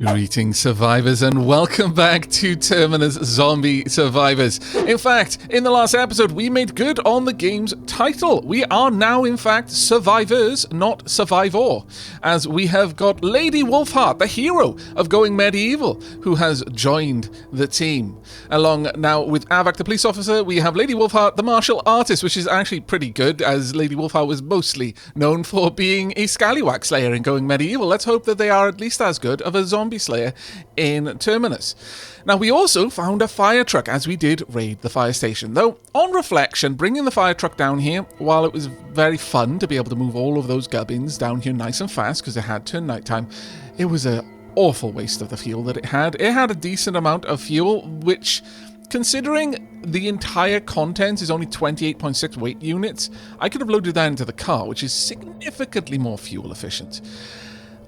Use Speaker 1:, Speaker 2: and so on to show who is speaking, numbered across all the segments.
Speaker 1: Greetings, survivors, and welcome back to Terminus Zombie Survivors. In fact, in the last episode, we made good on the game's title. We are now, in fact, survivors, not survivor, as we have got Lady Wolfheart, the hero of Going Medieval, who has joined the team. Along now with Aavak, the police officer, we have Lady Wolfheart, the martial artist, which is actually pretty good, as Lady Wolfheart was mostly known for being a scallywag slayer in Going Medieval. Let's hope that they are at least as good of a zombie slayer in Terminus. Now, we also found a fire truck as we did raid the fire station, though on reflection, bringing the fire truck down here, while it was very fun to be able to move all of those gubbins down here nice and fast because it had turned nighttime, it was an awful waste of the fuel that it had. It had a decent amount of fuel, which, considering the entire content is only 28.6 weight units, I could have loaded that into the car, which is significantly more fuel efficient.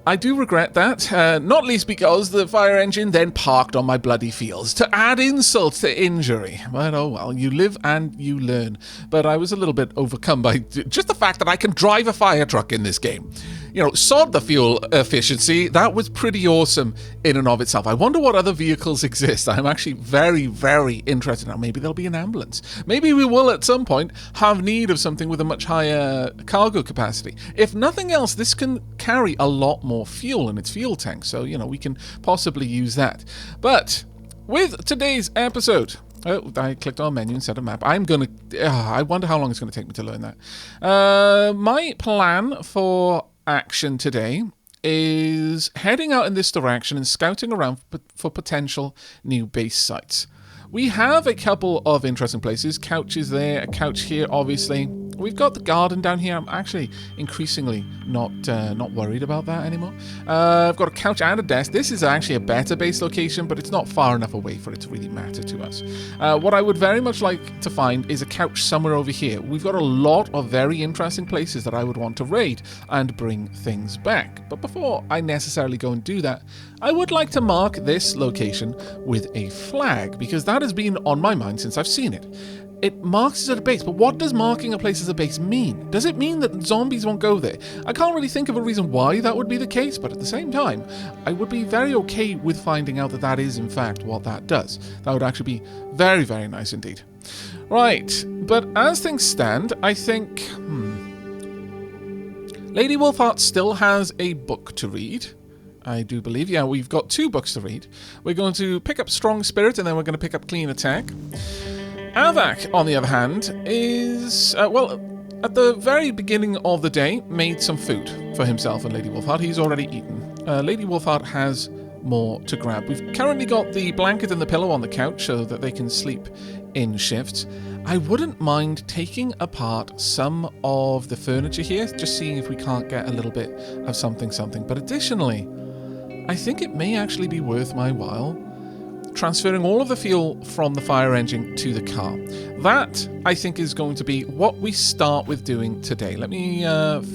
Speaker 1: I do regret that, not least because the fire engine then parked on my bloody fields to add insult to injury. But oh well, you live and you learn. But I was a little bit overcome by just the fact that I can drive a fire truck in this game. You know, sod the fuel efficiency, that was pretty awesome in and of itself. I wonder what other vehicles exist. I'm actually very, very interested now. Maybe there'll be an ambulance. Maybe we will at some point have need of something with a much higher cargo capacity. If nothing else, this can carry a lot more fuel in its fuel tank, so, you know, we can possibly use that. But with today's episode... Oh, I clicked on menu instead of map. I wonder how long it's going to take me to learn that. My plan for action today is heading out in this direction and scouting around for potential new base sites. We have a couple of interesting places. Couches there, a couch here, obviously. We've got the garden down here. I'm actually increasingly not worried about that anymore. I've got a couch and a desk. This is actually a better base location, but it's not far enough away for it to really matter to us. What I would very much like to find is a couch somewhere over here. We've got a lot of very interesting places that I would want to raid and bring things back. But before I necessarily go and do that, I would like to mark this location with a flag, because that has been on my mind since I've seen it. It marks it as a base, but what does marking a place as a base mean? Does it mean that zombies won't go there? I can't really think of a reason why that would be the case, but at the same time, I would be very okay with finding out that that is in fact what that does. That would actually be very, very nice indeed. Right, but as things stand, I think... Lady Wolfheart still has a book to read. I do believe, yeah, we've got 2 books to read. We're going to pick up Strong Spirit, and then we're going to pick up Clean Attack. Aavak, on the other hand, is, well, at the very beginning of the day, made some food for himself and Lady Wolfheart. He's already eaten. Lady Wolfheart has more to grab. We've currently got the blanket and the pillow on the couch so that they can sleep in shifts. I wouldn't mind taking apart some of the furniture here, just seeing if we can't get a little bit of something. But additionally, I think it may actually be worth my while transferring all of the fuel from the fire engine to the car. That, I think, is going to be what we start with doing today. Let me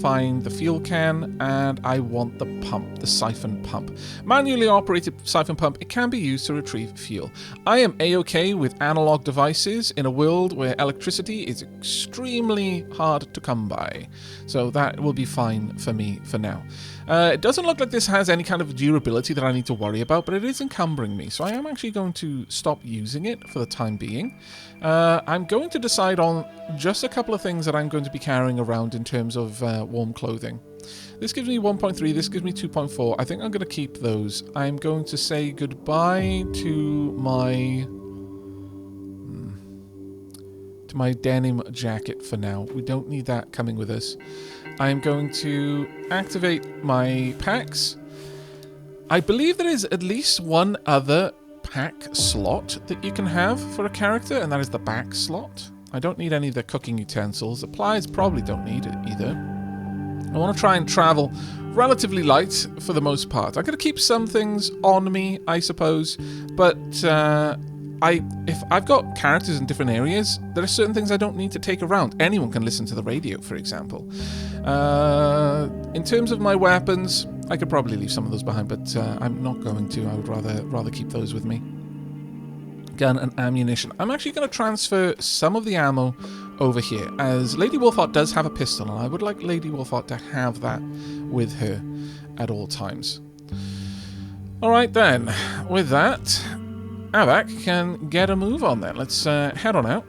Speaker 1: find the fuel can, and I want the pump, the siphon pump. Manually operated siphon pump, it can be used to retrieve fuel. I am A-okay with analog devices in a world where electricity is extremely hard to come by. So that will be fine for me for now. It doesn't look like this has any kind of durability that I need to worry about, but it is encumbering me, so I am actually going to stop using it for the time being. I'm going to decide on just a couple of things that I'm going to be carrying around in terms of warm clothing. This gives me 1.3, this gives me 2.4. I think I'm going to keep those. I'm going to say goodbye to my denim jacket for now. We don't need that coming with us. I'm going to activate my packs. I believe there is at least one other pack slot that you can have for a character, and that is the back slot. I don't need any of the cooking utensils. Supplies probably don't need it either. I want to try and travel relatively light for the most part. I'm going to keep some things on me, I suppose, but if I've got characters in different areas, there are certain things I don't need to take around. Anyone can listen to the radio, for example. In terms of my weapons, I could probably leave some of those behind, but I'm not going to. I would rather keep those with me. Gun and ammunition. I'm actually going to transfer some of the ammo over here, as Lady Wolfheart does have a pistol, and I would like Lady Wolfheart to have that with her at all times. Alright then, with that, Aavak can get a move on then. Let's head on out.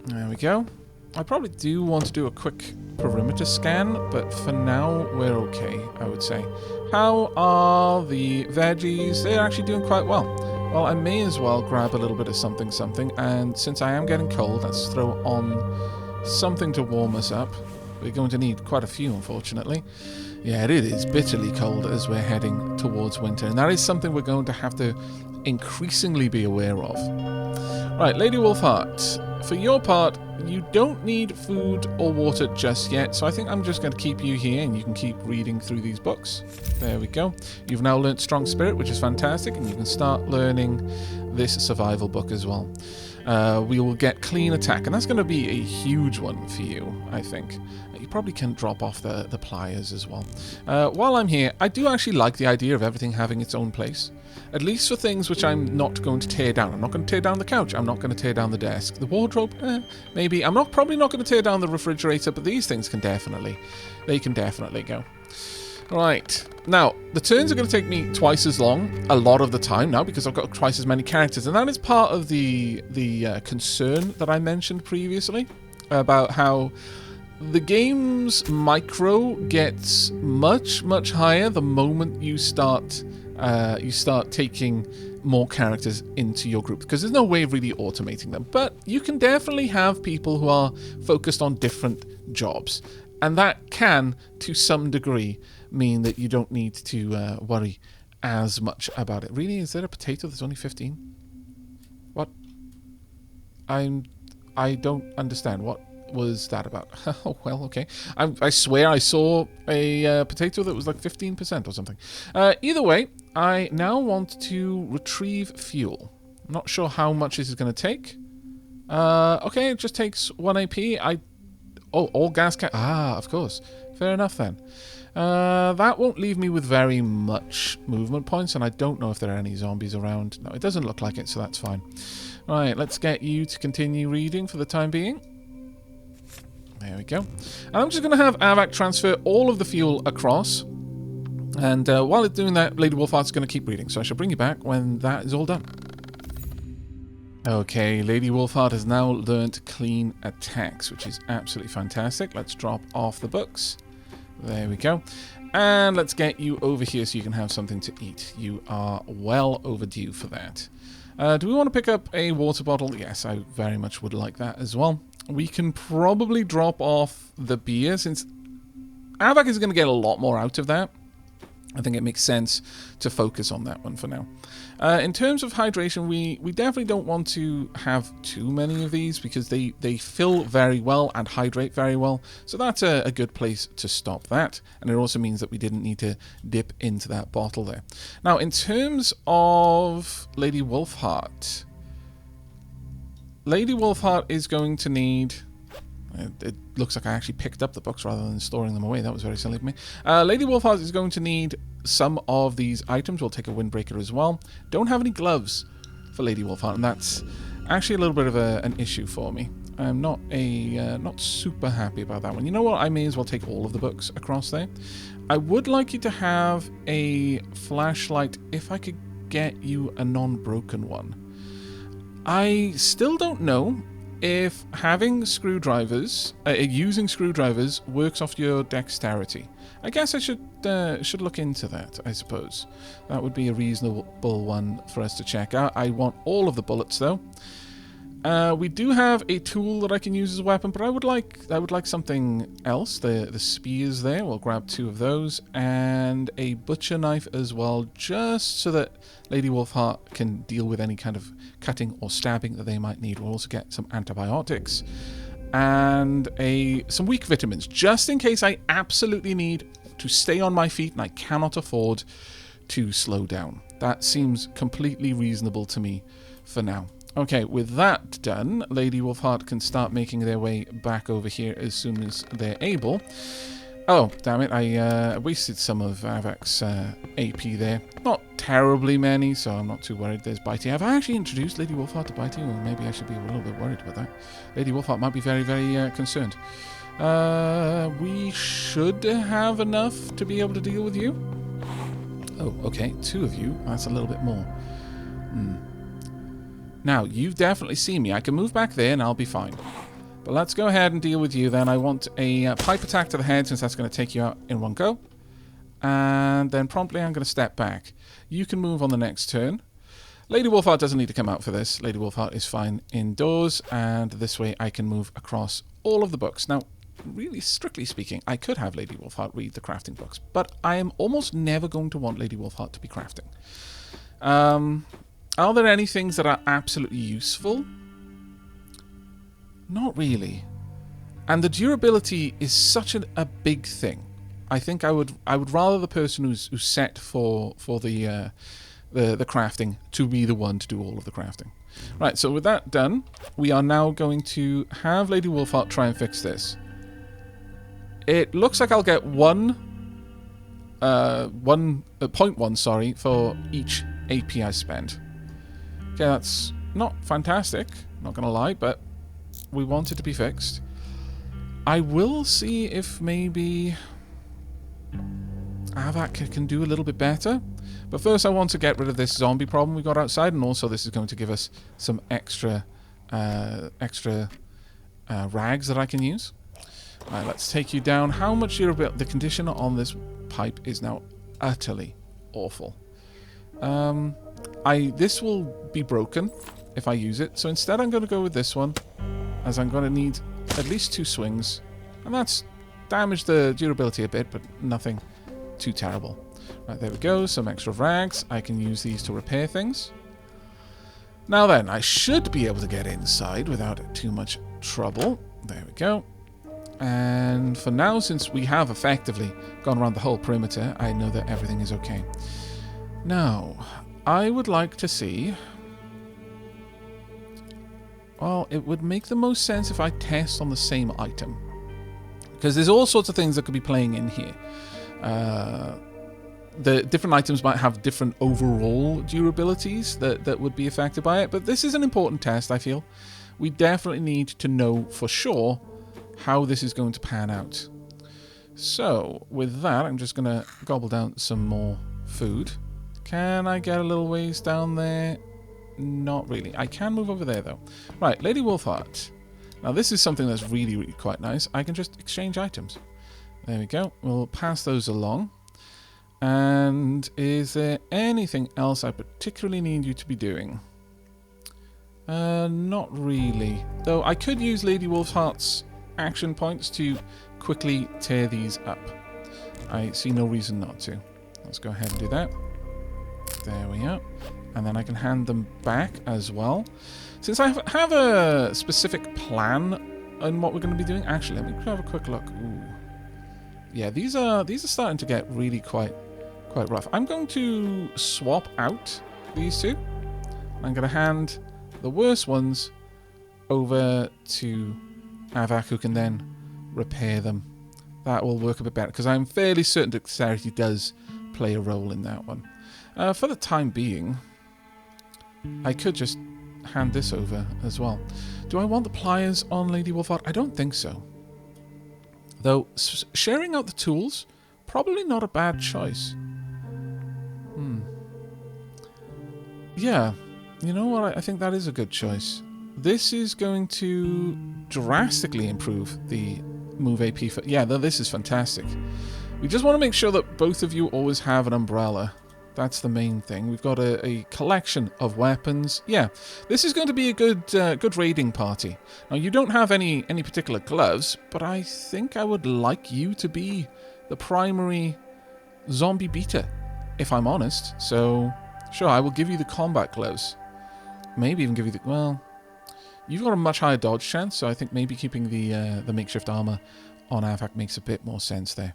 Speaker 1: There we go. I probably do want to do a quick perimeter scan, but for now we're okay, I would say. How are the veggies? They're actually doing quite well. Well, I may as well grab a little bit of something, and since I am getting cold, let's throw on something to warm us up. We're going to need quite a few, unfortunately. Yeah, it is bitterly cold as we're heading towards winter, and that is something we're going to have to increasingly be aware of. Right, Lady Wolfheart, for your part, you don't need food or water just yet, so I think I'm just going to keep you here and you can keep reading through these books. There we go. You've now learnt Strong Spirit, which is fantastic, and you can start learning this survival book as well. We will get Clean Attack, and that's going to be a huge one for you, I think. You probably can drop off the pliers as well. While I'm here, I do actually like the idea of everything having its own place. At least for things which I'm not going to tear down. I'm not going to tear down the couch. I'm not going to tear down the desk. The wardrobe, maybe. I'm probably not going to tear down the refrigerator, but these things can definitely go. Right. Now, the turns are going to take me twice as long a lot of the time now because I've got twice as many characters. And that is part of the concern that I mentioned previously about how the game's micro gets much, much higher the moment you start taking more characters into your group, because there's no way of really automating them. But you can definitely have people who are focused on different jobs, and that can, to some degree, mean that you don't need to worry as much about it. Really? Is there a potato that's only 15? What? I don't understand. What was that about? Oh, well, okay. I swear I saw a potato that was like 15% or something. Either way, I now want to retrieve fuel. I'm not sure how much this is going to take. Okay, it just takes 1 AP. Oh, all gas can... Ah, of course. Fair enough then. That won't leave me with very much movement points, and I don't know if there are any zombies around. No, it doesn't look like it, so that's fine. Right, let's get you to continue reading for the time being. There we go. And I'm just going to have Aavak transfer all of the fuel across. And while it's doing that, Lady Wolfheart's going to keep reading. So I shall bring you back when that is all done. Okay, Lady Wolfheart has now learnt Clean Attacks, which is absolutely fantastic. Let's drop off the books. There we go. And let's get you over here so you can have something to eat. You are well overdue for that. Do we want to pick up a water bottle? Yes, I very much would like that as well. We can probably drop off the beer, since Aavak is going to get a lot more out of that. I think it makes sense to focus on that one for now. In terms of hydration, we definitely don't want to have too many of these because they fill very well and hydrate very well. So that's a good place to stop that. And it also means that we didn't need to dip into that bottle there. Now, in terms of Lady Wolfheart... Lady Wolfheart is going to need... It looks like I actually picked up the books rather than storing them away. That was very silly of me. Lady Wolfheart is going to need some of these items. We'll take a windbreaker as well. Don't have any gloves for Lady Wolfheart, and that's actually a little bit of an issue for me. I'm not super happy about that one. You know what? I may as well take all of the books across there. I would like you to have a flashlight if I could get you a non-broken one. I still don't know if having screwdrivers, using screwdrivers works off your dexterity. I guess I should look into that, I suppose. That would be a reasonable one for us to check out. I want all of the bullets, though. We do have a tool that I can use as a weapon, but I would like something else. The spears there, we'll grab 2 of those, and a butcher knife as well, just so that Lady Wolfheart can deal with any kind of cutting or stabbing that they might need. We'll also get some antibiotics and some weak vitamins, just in case I absolutely need to stay on my feet and I cannot afford to slow down. That seems completely reasonable to me for now. Okay, with that done, Lady Wolfheart can start making their way back over here as soon as they're able. Oh, damn it, I wasted some of Aavak's AP there. Not terribly many, so I'm not too worried. There's Bitey. Have I actually introduced Lady Wolfheart to Bitey? Or maybe I should be a little bit worried about that. Lady Wolfheart might be very, very concerned. We should have enough to be able to deal with you. Oh, okay. 2 of you. That's a little bit more. Now, you've definitely seen me. I can move back there and I'll be fine. But let's go ahead and deal with you then. I want a pipe attack to the head since that's going to take you out in one go. And then promptly I'm going to step back. You can move on the next turn. Lady Wolfheart doesn't need to come out for this. Lady Wolfheart is fine indoors. And this way I can move across all of the books. Now, really, strictly speaking, I could have Lady Wolfheart read the crafting books. But I am almost never going to want Lady Wolfheart to be crafting. Are there any things that are absolutely useful? Not really. And the durability is such a big thing. I think I would rather the person who's set for the crafting to be the one to do all of the crafting. Right, so with that done, we are now going to have Lady Wolfheart try and fix this. It looks like I'll get 0.1, sorry, for each AP I spend. Okay, that's not fantastic, not gonna lie, but we want it to be fixed. I will see if maybe Aavak can do a little bit better. But first I want to get rid of this zombie problem we got outside, and also this is going to give us some extra rags that I can use. Alright, let's take you down. How much the condition on this pipe is now utterly awful. This will be broken if I use it, so instead I'm going to go with this one, as I'm going to need at least 2 swings, and that's damaged the durability a bit, but nothing too terrible. Right, there we go, some extra rags. I can use these to repair things. Now then, I should be able to get inside without too much trouble. There we go. And for now, since we have effectively gone around the whole perimeter, I know that everything is okay. Now, I would like to see... Well, it would make the most sense if I test on the same item. Because there's all sorts of things that could be playing in here. The different items might have different overall durabilities that would be affected by it. But this is an important test, I feel. We definitely need to know for sure how this is going to pan out. So, with that, I'm just going to gobble down some more food. Can I get a little ways down there? Not really. I can move over there, though. Right, Lady Wolfheart. Now, this is something that's really, really quite nice. I can just exchange items. There we go. We'll pass those along. And is there anything else I particularly need you to be doing? Not really. Though I could use Lady Wolfheart's action points to quickly tear these up. I see no reason not to. Let's go ahead and do that. There we are. And then I can hand them back as well. Since I have a specific plan on what we're going to be doing, actually, let me have a quick look. Ooh. Yeah, these are starting to get really quite rough. I'm going to swap out these two. I'm going to hand the worst ones over to Aavak, who can then repair them. That will work a bit better, because I'm fairly certain dexterity does play a role in that one. For the time being, I could just hand this over as well. Do I want the pliers on Lady Wolfheart? I don't think so. Though, sharing out the tools, probably not a bad choice. Yeah, you know what? I think that is a good choice. This is going to drastically improve the move AP. Yeah, this is fantastic. We just want to make sure that both of you always have an umbrella. That's the main thing. We've got a collection of weapons. Yeah, this is going to be a good raiding party. Now, you don't have any particular gloves, but I think I would like you to be the primary zombie beater, if I'm honest. So, sure, I will give you the combat gloves. Maybe even give you the... Well, you've got a much higher dodge chance, so I think maybe keeping the makeshift armor on Aavak makes a bit more sense there.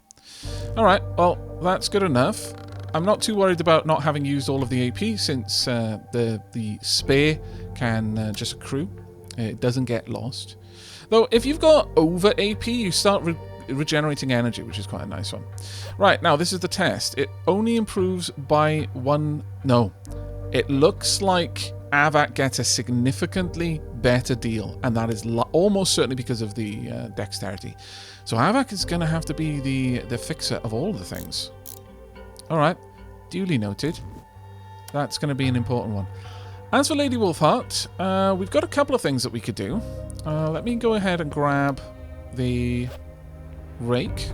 Speaker 1: Alright, well, that's good enough. I'm not too worried about not having used all of the AP, since the spare can just accrue. It doesn't get lost. Though, if you've got over AP, you start regenerating energy, which is quite a nice one. Right, now this is the test. It only improves by 1... No. It looks like Aavak gets a significantly better deal, and that is almost certainly because of the dexterity. So Aavak is going to have to be the fixer of all the things. Alright. Duly noted. That's going to be an important one. As for Lady Wolfheart, we've got a couple of things that we could do. Let me go ahead and grab the rake.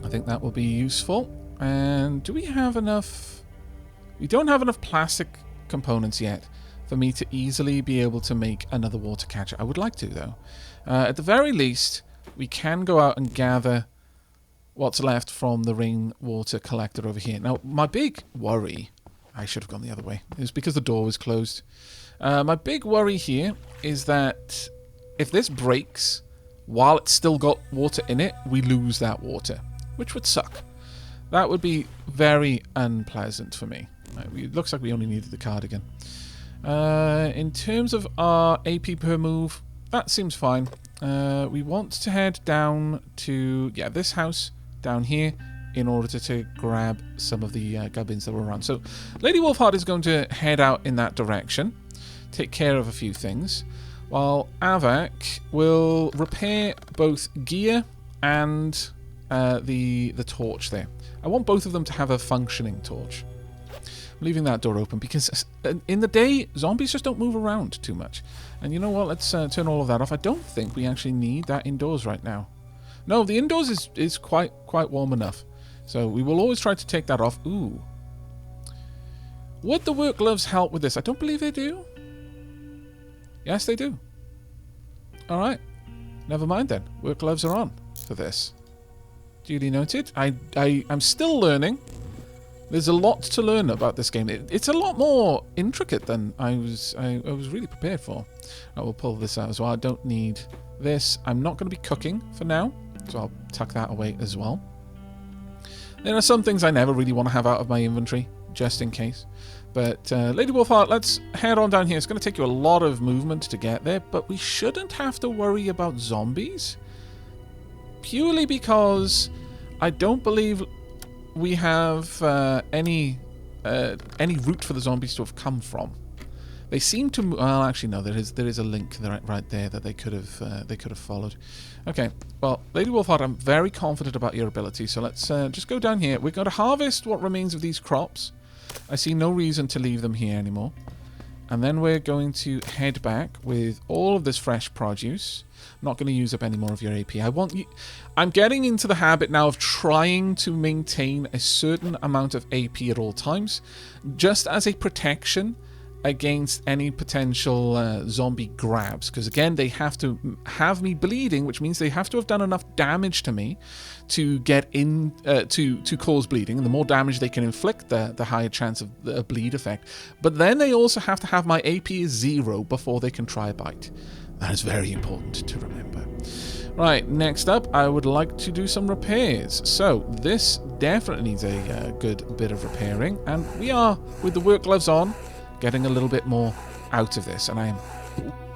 Speaker 1: I think that will be useful. And do we have enough... We don't have enough plastic components yet for me to easily be able to make another water catcher. I would like to, though. At the very least, we can go out and gather what's left from the rainwater collector over here. Now, my big worry... I should have gone the other way. It was because the door was closed. My big worry here is that if this breaks while it's still got water in it, we lose that water, which would suck. That would be very unpleasant for me. It looks like we only needed the cardigan. In terms of our AP per move, that seems fine. We want to head down to, this house down here in order to grab some of the gubbins that were around. So Lady Wolfheart is going to head out in that direction, take care of a few things, while Aavak will repair both gear and the torch there. I want both of them to have a functioning torch. I'm leaving that door open because in the day, zombies just don't move around too much. And you know what? Let's turn all of that off. I don't think we actually need that indoors right now. No, the indoors is quite warm enough. So we will always try to take that off. Ooh. Would the work gloves help with this? I don't believe they do. Yes, they do. Alright. Never mind then. Work gloves are on for this. Duly noted. I'm still learning. There's a lot to learn about this game. It's a lot more intricate than I was really prepared for. I will pull this out as well. I don't need this. I'm not going to be cooking for now, so I'll tuck that away as well. There are some things I never really want to have out of my inventory, just in case. But Lady Wolfheart, let's head on down here. It's going to take you a lot of movement to get there, but we shouldn't have to worry about zombies. Purely because I don't believe we have any route for the zombies to have come from. They seem to... Well, actually, no. There is a link right there that they could have followed. Okay. Well, Lady Wolfheart, I'm very confident about your ability. So let's just go down here. We're going to harvest what remains of these crops. I see no reason to leave them here anymore. And then we're going to head back with all of this fresh produce. I'm not going to use up any more of your AP. I'm getting into the habit now of trying to maintain a certain amount of AP at all times, just as a protection against any potential zombie grabs, because again they have to have me bleeding, which means they have to have done enough damage to me to get in to cause bleeding, and the more damage they can inflict, the higher chance of the bleed effect. But then they also have to have my AP is 0 before they can try a bite. That is very important to remember. Right, next up, I would like to do some repairs. So this definitely needs a good bit of repairing, and we are, with the work gloves on, getting a little bit more out of this, and I am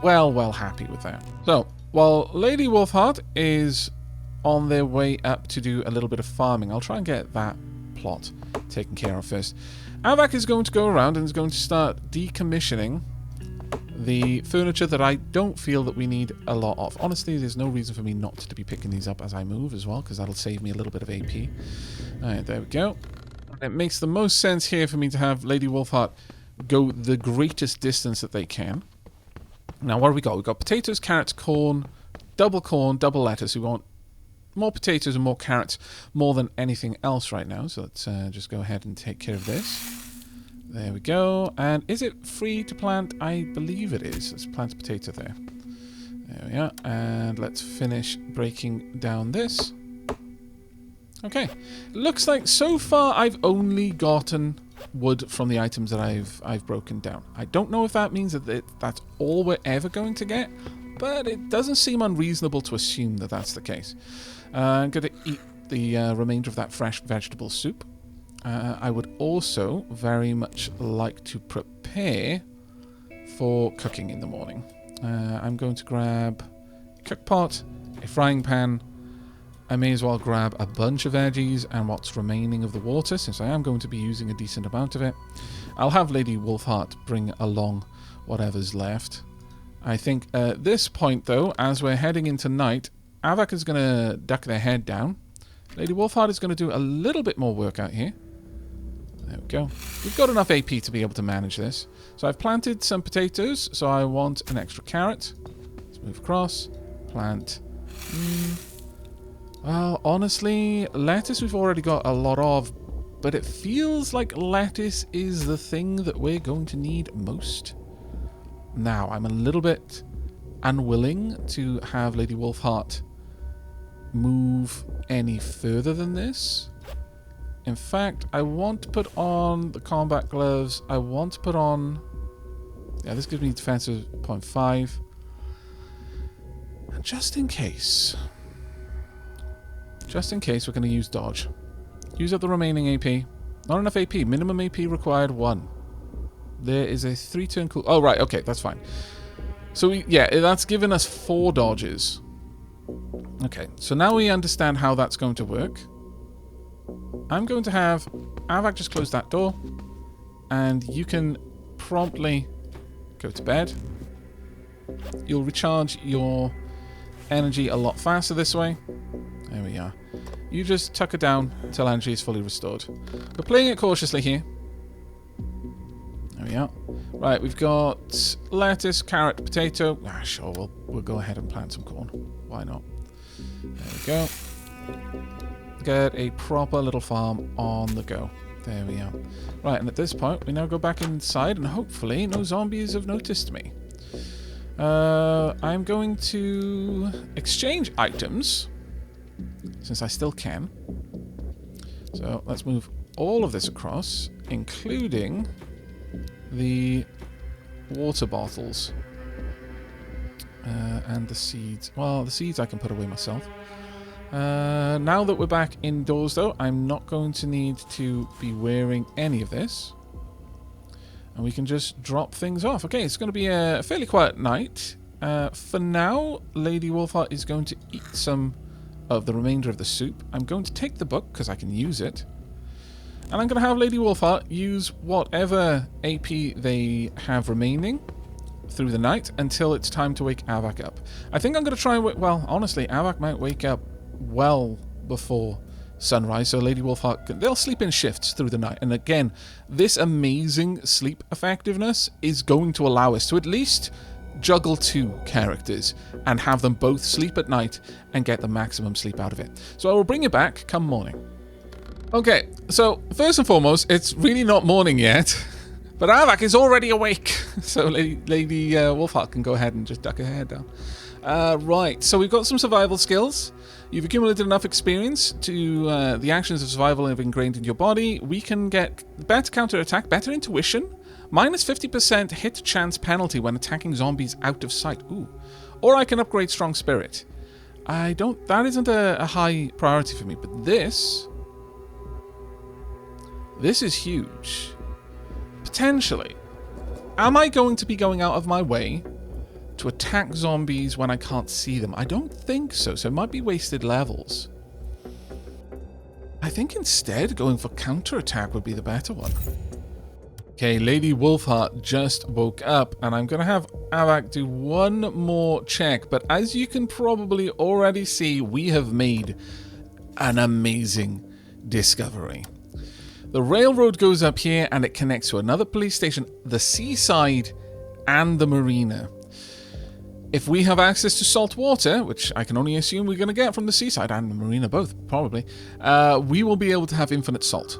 Speaker 1: well happy with that. So, while Lady Wolfheart is on their way up to do a little bit of farming, I'll try and get that plot taken care of first. Aavak is going to go around and is going to start decommissioning the furniture that I don't feel that we need a lot of. Honestly, there's no reason for me not to be picking these up as I move as well, because that'll save me a little bit of AP. Alright, there we go. It makes the most sense here for me to have Lady Wolfheart go the greatest distance that they can. Now, what have we got? We've got potatoes, carrots, corn, double lettuce. We want more potatoes and more carrots more than anything else right now. So let's just go ahead and take care of this. There we go. And is it free to plant? I believe it is. Let's plant a potato there. There we are. And let's finish breaking down this. Okay. Looks like so far I've only gotten wood from the items that I've broken down. I don't know if that means that that's all we're ever going to get, but it doesn't seem unreasonable to assume that that's the case. I'm going to eat the remainder of that fresh vegetable soup. I would also very much like to prepare for cooking in the morning. I'm going to grab a cook pot, a frying pan. I may as well grab a bunch of veggies and what's remaining of the water, since I am going to be using a decent amount of it. I'll have Lady Wolfheart bring along whatever's left. I think at this point, though, as we're heading into night, Aavak is going to duck their head down. Lady Wolfheart is going to do a little bit more work out here. There we go. We've got enough AP to be able to manage this. So I've planted some potatoes, so I want an extra carrot. Let's move across. Plant. Well, honestly, lettuce we've already got a lot of, but it feels like lettuce is the thing that we're going to need most. Now, I'm a little bit unwilling to have Lady Wolfheart move any further than this. In fact, I want to put on the combat gloves. I want to put on... Yeah, this gives me defensive 0.5. And just in case, we're going to use dodge. Use up the remaining AP. Not enough AP. Minimum AP required 1. There is a 3-turn cool... Oh, right. Okay, that's fine. So, yeah, that's given us 4 dodges. Okay, so now we understand how that's going to work. I'm going to have Aavak just close that door, and you can promptly go to bed. You'll recharge your energy a lot faster this way. There we are. You just tuck it down until energy is fully restored. We're playing it cautiously here. There we are. Right, we've got lettuce, carrot, potato. Sure, we'll go ahead and plant some corn. Why not? There we go. Get a proper little farm on the go. There we are. Right, and at this point, we now go back inside, and hopefully no zombies have noticed me. I'm going to exchange items, since I still can. So let's move all of this across, including the water bottles and the seeds. Well, the seeds I can put away myself. Now that we're back indoors, though, I'm not going to need to be wearing any of this. And we can just drop things off. Okay, it's going to be a fairly quiet night. For now, Lady Wolfheart is going to eat some of the remainder of the soup. I'm going to take the book, because I can use it. And I'm going to have Lady Wolfheart use whatever AP they have remaining through the night until it's time to wake Aavak up. I think I'm going to try and... Well, honestly, Aavak might wake up well before sunrise, so Lady Wolfheart, they'll sleep in shifts through the night. And again, this amazing sleep effectiveness is going to allow us to at least juggle 2 characters and have them both sleep at night and get the maximum sleep out of it. So I will bring it back come morning. Okay, so first and foremost, it's really not morning yet, but Aavak is already awake, so Lady Wolfheart can go ahead and just duck her head down. Right, so we've got some survival skills. You've accumulated enough experience to the actions of survival have ingrained in your body. We can get better counterattack, better intuition, minus 50% hit chance penalty when attacking zombies out of sight. Ooh. Or I can upgrade strong spirit. That isn't a high priority for me, but this is huge. Potentially. Am I going to be going out of my way to attack zombies when I can't see them? I don't think so, so it might be wasted levels. I think instead going for counterattack would be the better one. Okay, Lady Wolfheart just woke up, and I'm going to have Aavak do one more check, but as you can probably already see, we have made an amazing discovery. The railroad goes up here, and it connects to another police station, the seaside, and the marina. If we have access to salt water, which I can only assume we're going to get from the seaside and the marina both, probably, we will be able to have infinite salt.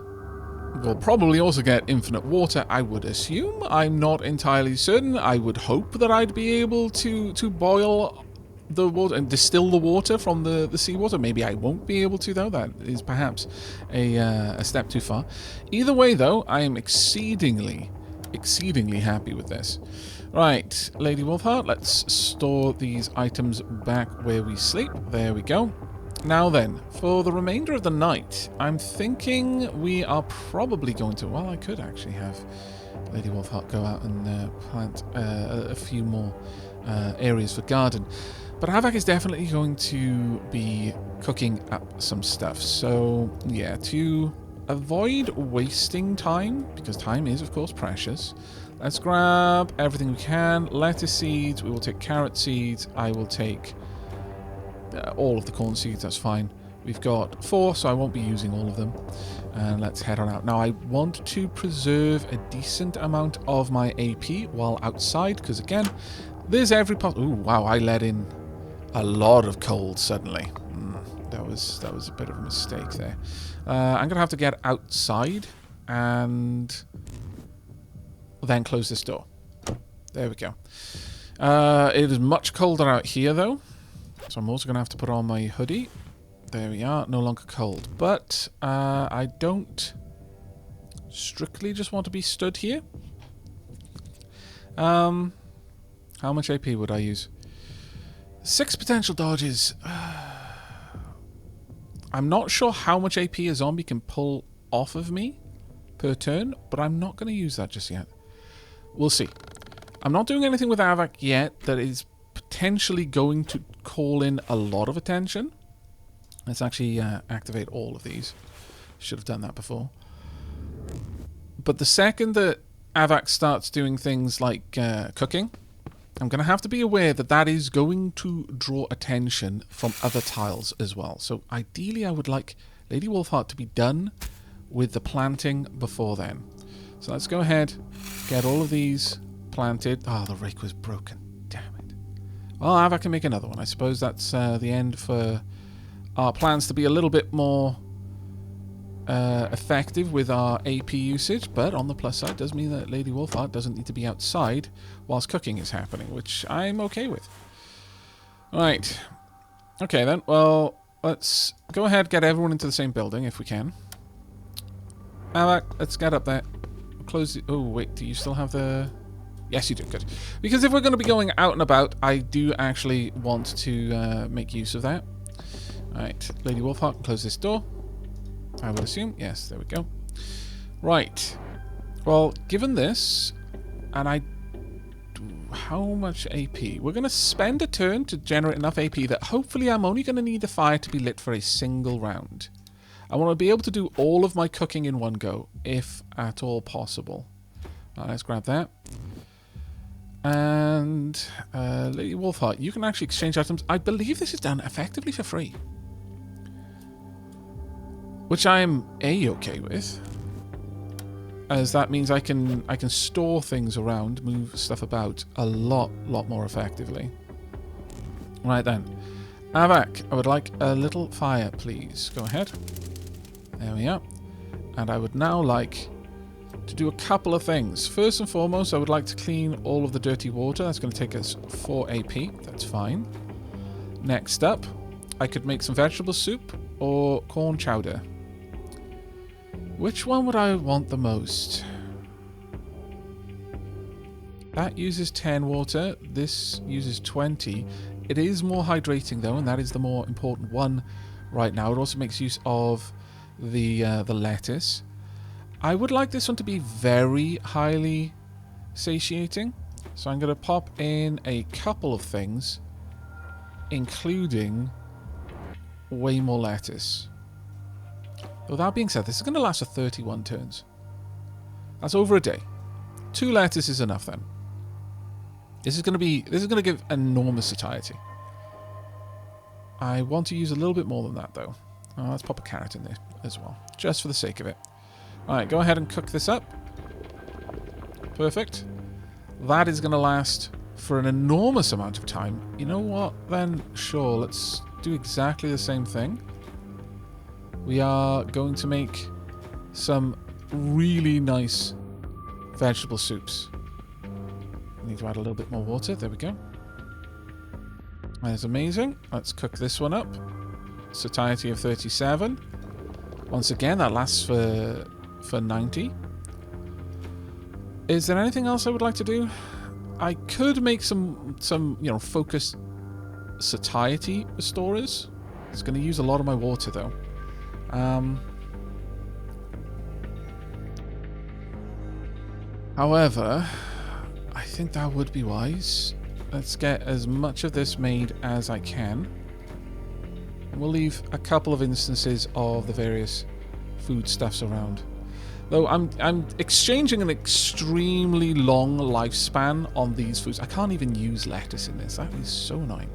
Speaker 1: We'll probably also get infinite water, I would assume. I'm not entirely certain. I would hope that I'd be able to boil the water and distill the water from the seawater. Maybe I won't be able to, though. That is perhaps a step too far. Either way, though, I am exceedingly happy with this. Right, Lady Wolfheart, let's store these items back where we sleep. There we go. Now then, for the remainder of the night, I'm thinking we are probably going to... Well, I could actually have Lady Wolfheart go out and plant a few more areas for garden. But Aavak is definitely going to be cooking up some stuff. So, yeah, to avoid wasting time, because time is, of course, precious, let's grab everything we can. Lettuce seeds, we will take carrot seeds, I will take all of the corn seeds, that's fine. We've got 4, so I won't be using all of them. And let's head on out. Now, I want to preserve a decent amount of my AP while outside, because again, there's every Ooh, wow, I let in a lot of cold suddenly. That was a bit of a mistake there. I'm going to have to get outside and then close this door. There we go. It is much colder out here, though. So I'm also going to have to put on my hoodie. There we are. No longer cold. But I don't strictly just want to be stood here. How much AP would I use? 6 potential dodges. I'm not sure how much AP a zombie can pull off of me per turn, but I'm not going to use that just yet. We'll see. I'm not doing anything with Aavak yet that is potentially going to call in a lot of attention. Let's actually activate all of these. Should have done that before. But the second that Aavak starts doing things like cooking, I'm going to have to be aware that that is going to draw attention from other tiles as well. So ideally I would like Lady Wolfheart to be done with the planting before then. So let's go ahead, get all of these planted. Oh, the rake was broken. Damn it. Well, Aavak can make another one. I suppose that's the end for our plans to be a little bit more effective with our AP usage, but on the plus side does mean that Lady Wolfheart doesn't need to be outside whilst cooking is happening, which I'm okay with. Right. Okay then, well, let's go ahead and get everyone into the same building if we can. Aavak, let's get up there. Close the... Oh, wait, do you still have the... Yes, you do, good. Because if we're going to be going out and about, I do actually want to make use of that. Alright, Lady Wolfheart, close this door. I would assume. Yes, there we go. Right. Well, given this, and how much AP? We're going to spend a turn to generate enough AP that hopefully I'm only going to need the fire to be lit for a single round. I want to be able to do all of my cooking in one go, if at all possible. Let's grab that. And Lady Wolfheart, you can actually exchange items. I believe this is done effectively for free. Which I'm A-okay with, as that means I can store things around, move stuff about a lot more effectively. Right then, Aavak, I would like a little fire, please. Go ahead. There we are. And I would now like to do a couple of things. First and foremost, I would like to clean all of the dirty water. That's going to take us 4 AP. That's fine. Next up, I could make some vegetable soup or corn chowder. Which one would I want the most? That uses 10 water. This uses 20. It is more hydrating though, and that is the more important one right now. It also makes use of the lettuce. I would like this one to be very highly satiating. So I'm going to pop in a couple of things, including way more lettuce. With that being said, this is going to last for 31 turns. That's over a day. 2 lettuce is enough then. This is going to give enormous satiety. I want to use a little bit more than that though. Let's pop a carrot in there as well, just for the sake of it. Alright, go ahead and cook this up. Perfect. That is going to last for an enormous amount of time. You know what then? Sure, let's do exactly the same thing. We are going to make some really nice vegetable soups. We need to add a little bit more water. There we go. That's amazing. Let's cook this one up. Satiety of 37. Once again, that lasts for 90. Is there anything else I would like to do? I could make some focused satiety restorers. It's going to use a lot of my water though. However, I think that would be wise. Let's get as much of this made as I can. We'll leave a couple of instances of the various foodstuffs around. Though I'm exchanging an extremely long lifespan on these foods. I can't even use lettuce in this. That is so annoying.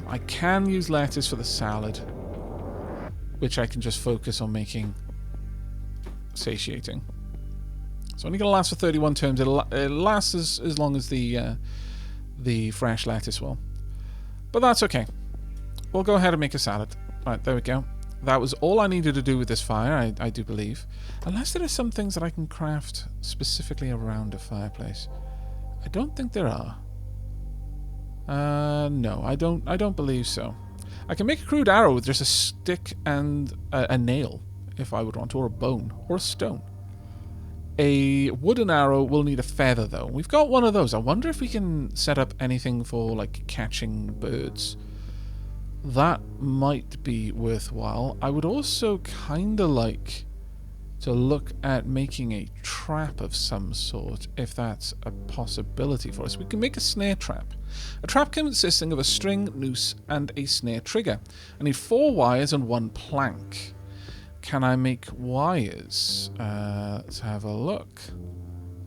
Speaker 1: I can use lettuce for the salad. which I can just focus on making satiating. It's only going to last for 31 turns. It'll last as long as the fresh lettuce will. But that's okay. We'll go ahead and make a salad. Right, there we go. That was all I needed to do with this fire, I do believe. Unless there are some things that I can craft specifically around a fireplace. I don't think there are. No, I don't believe so. I can make a crude arrow with just a stick and a nail, if I would want to, or a bone, or a stone. A wooden arrow will need a feather, though. We've got one of those. I wonder if we can set up anything for, like, catching birds. That might be worthwhile. I would also kind of like to look at making a trap of some sort, if that's a possibility for us. We can make a snare trap. A trap consisting of a string, noose, and a snare trigger. I need 4 wires and 1 plank. Can I make wires? Let's have a look.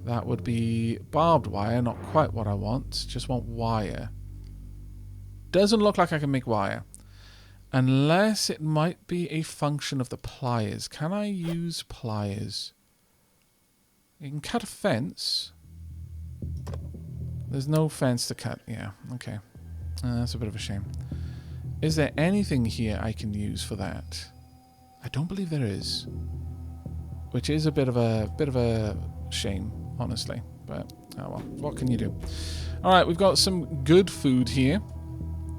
Speaker 1: That would be barbed wire, not quite what I want. Just want wire. Doesn't look like I can make wire. Unless it might be a function of the pliers. Can I use pliers? You can cut a fence. There's no fence to cut. Yeah, okay. That's a bit of a shame. Is there anything here I can use for that? I don't believe there is. Which is a bit of a shame, honestly. But, oh well, what can you do? Alright, we've got some good food here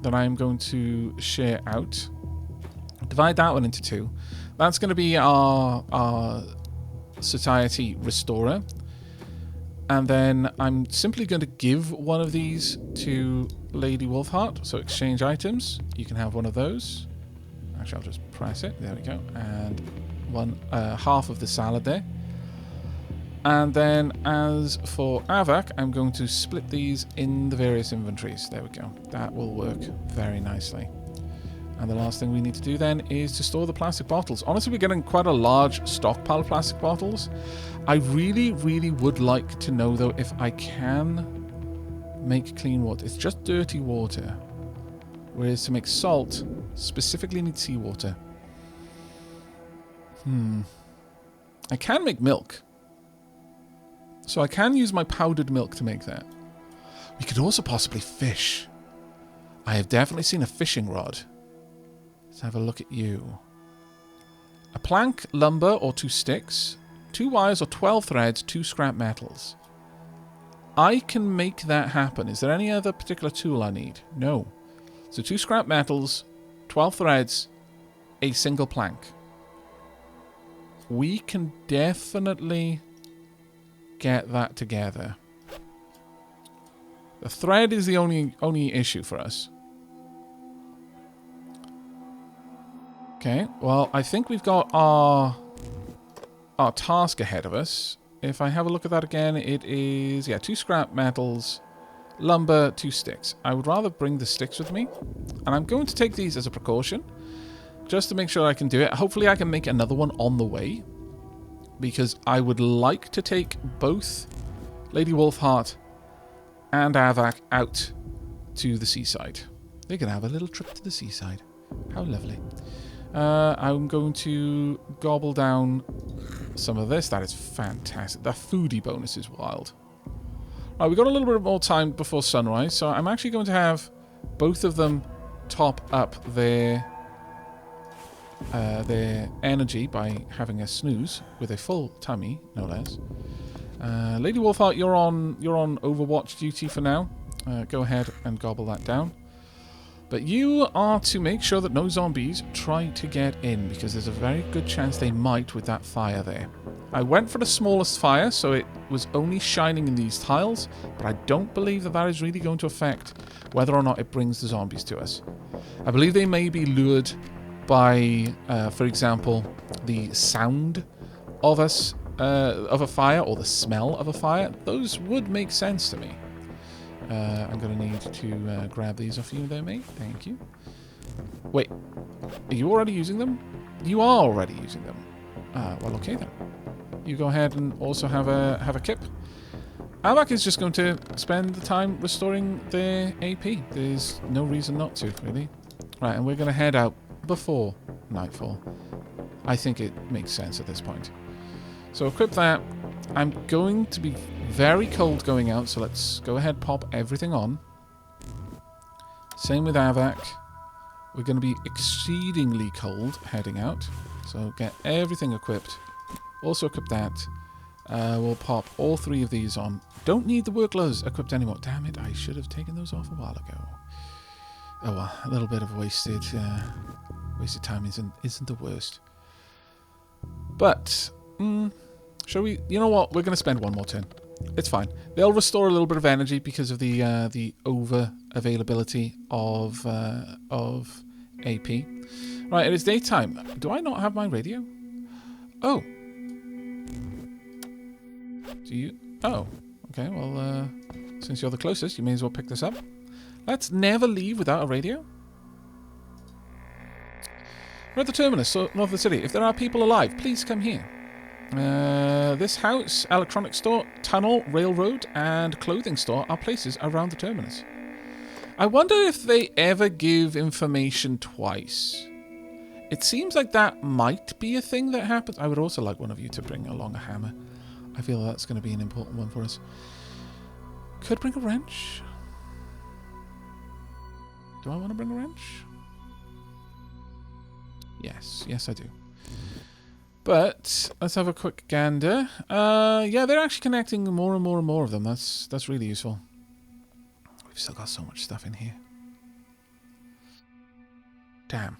Speaker 1: that I'm going to share out. Divide that one into 2. That's going to be our satiety restorer. And then I'm simply going to give one of these to Lady Wolfheart. So exchange items. You can have one of those. Actually, I'll just press it. There we go. And half of the salad there. And then as for Aavak, I'm going to split these in the various inventories. There we go. That will work very nicely. And the last thing we need to do then is to store the plastic bottles. Honestly, we're getting quite a large stockpile of plastic bottles. I really, really would like to know, though, if I can make clean water. It's just dirty water. Whereas to make salt, specifically need seawater. I can make milk. So I can use my powdered milk to make that. We could also possibly fish. I have definitely seen a fishing rod. Let's have a look at you. A plank, lumber, or 2 sticks. 2 wires or 12 threads, 2 scrap metals. I can make that happen. Is there any other particular tool I need? No. So 2 scrap metals, 12 threads, a single plank. We can definitely get that together. The thread is the only issue for us. Okay, well, I think we've got our task ahead of us. If I have a look at that again, it is, yeah, 2 scrap metals, lumber, 2 sticks. I would rather bring the sticks with me. And I'm going to take these as a precaution, just to make sure I can do it. Hopefully I can make another one on the way, because I would like to take both Lady Wolfheart and Aavak out to the seaside. They can have a little trip to the seaside. How lovely. I'm going to gobble down some of this. That is fantastic. That foodie bonus is wild. Right, we've got a little bit more time before sunrise, so I'm actually going to have both of them top up their energy by having a snooze with a full tummy, no less. Lady Wolfheart, you're on Overwatch duty for now. Go ahead and gobble that down. But you are to make sure that no zombies try to get in, because there's a very good chance they might with that fire there. I went for the smallest fire, so it was only shining in these tiles, but I don't believe that that is really going to affect whether or not it brings the zombies to us. I believe they may be lured by, for example, the sound of a fire, or the smell of a fire. Those would make sense to me. I'm going to need to grab these off you there, mate. Thank you. Wait, are you already using them? You are already using them. Well, okay then. You go ahead and also have a kip. Aavak is just going to spend the time restoring their AP. There's no reason not to, really. Right, and we're going to head out before nightfall. I think it makes sense at this point. So equip that. I'm going to be very cold going out, so let's go ahead, pop everything on. Same with Aavak. We're going to be exceedingly cold heading out, so get everything equipped. Also equip that. We'll pop all 3 of these on. Don't need the work gloves equipped anymore. Damn it, I should have taken those off a while ago. Oh well, a little bit of wasted time isn't the worst. But, shall we... You know what? We're going to spend one more turn. It's fine. They'll restore a little bit of energy because of the over-availability of AP. Right, it is daytime. Do I not have my radio? Oh. Do you... Oh. Okay, well, since you're the closest, you may as well pick this up. Let's never leave without a radio. We're at the Terminus, so north of the city. If there are people alive, please come here. This house, electronics store, tunnel, railroad, and clothing store are places around the Terminus. I wonder if they ever give information twice. It seems like that might be a thing that happens. I would also like one of you to bring along a hammer. I feel that's going to be an important one for us. Could bring a wrench. Do I want to bring a wrench? Yes, yes I do. But let's have a quick gander. Yeah, they're actually connecting more and more and more of them. That's really useful. We've still got so much stuff in here. Damn.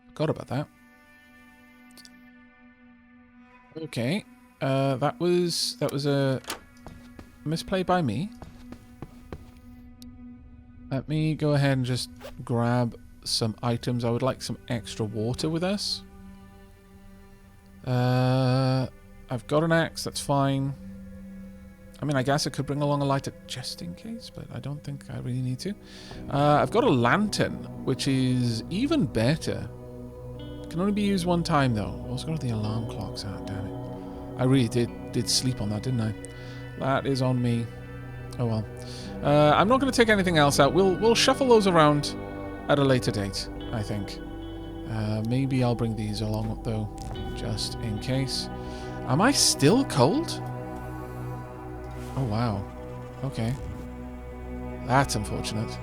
Speaker 1: Forgot about that. Okay. That was a misplay by me. Let me go ahead and just grab some items. I would like some extra water with us. I've got an axe, that's fine. I mean, I guess I could bring along a lighter just in case, but I don't think I really need to. I've got a lantern, which is even better. Can only be used one time, though. Also got the alarm clocks out, damn it. I really did sleep on that, didn't I? That is on me. Oh well. I'm not going to take anything else out. We'll shuffle those around at a later date, I think. Maybe I'll bring these along, though, just in case. Am I still cold? Oh, wow. Okay. That's unfortunate.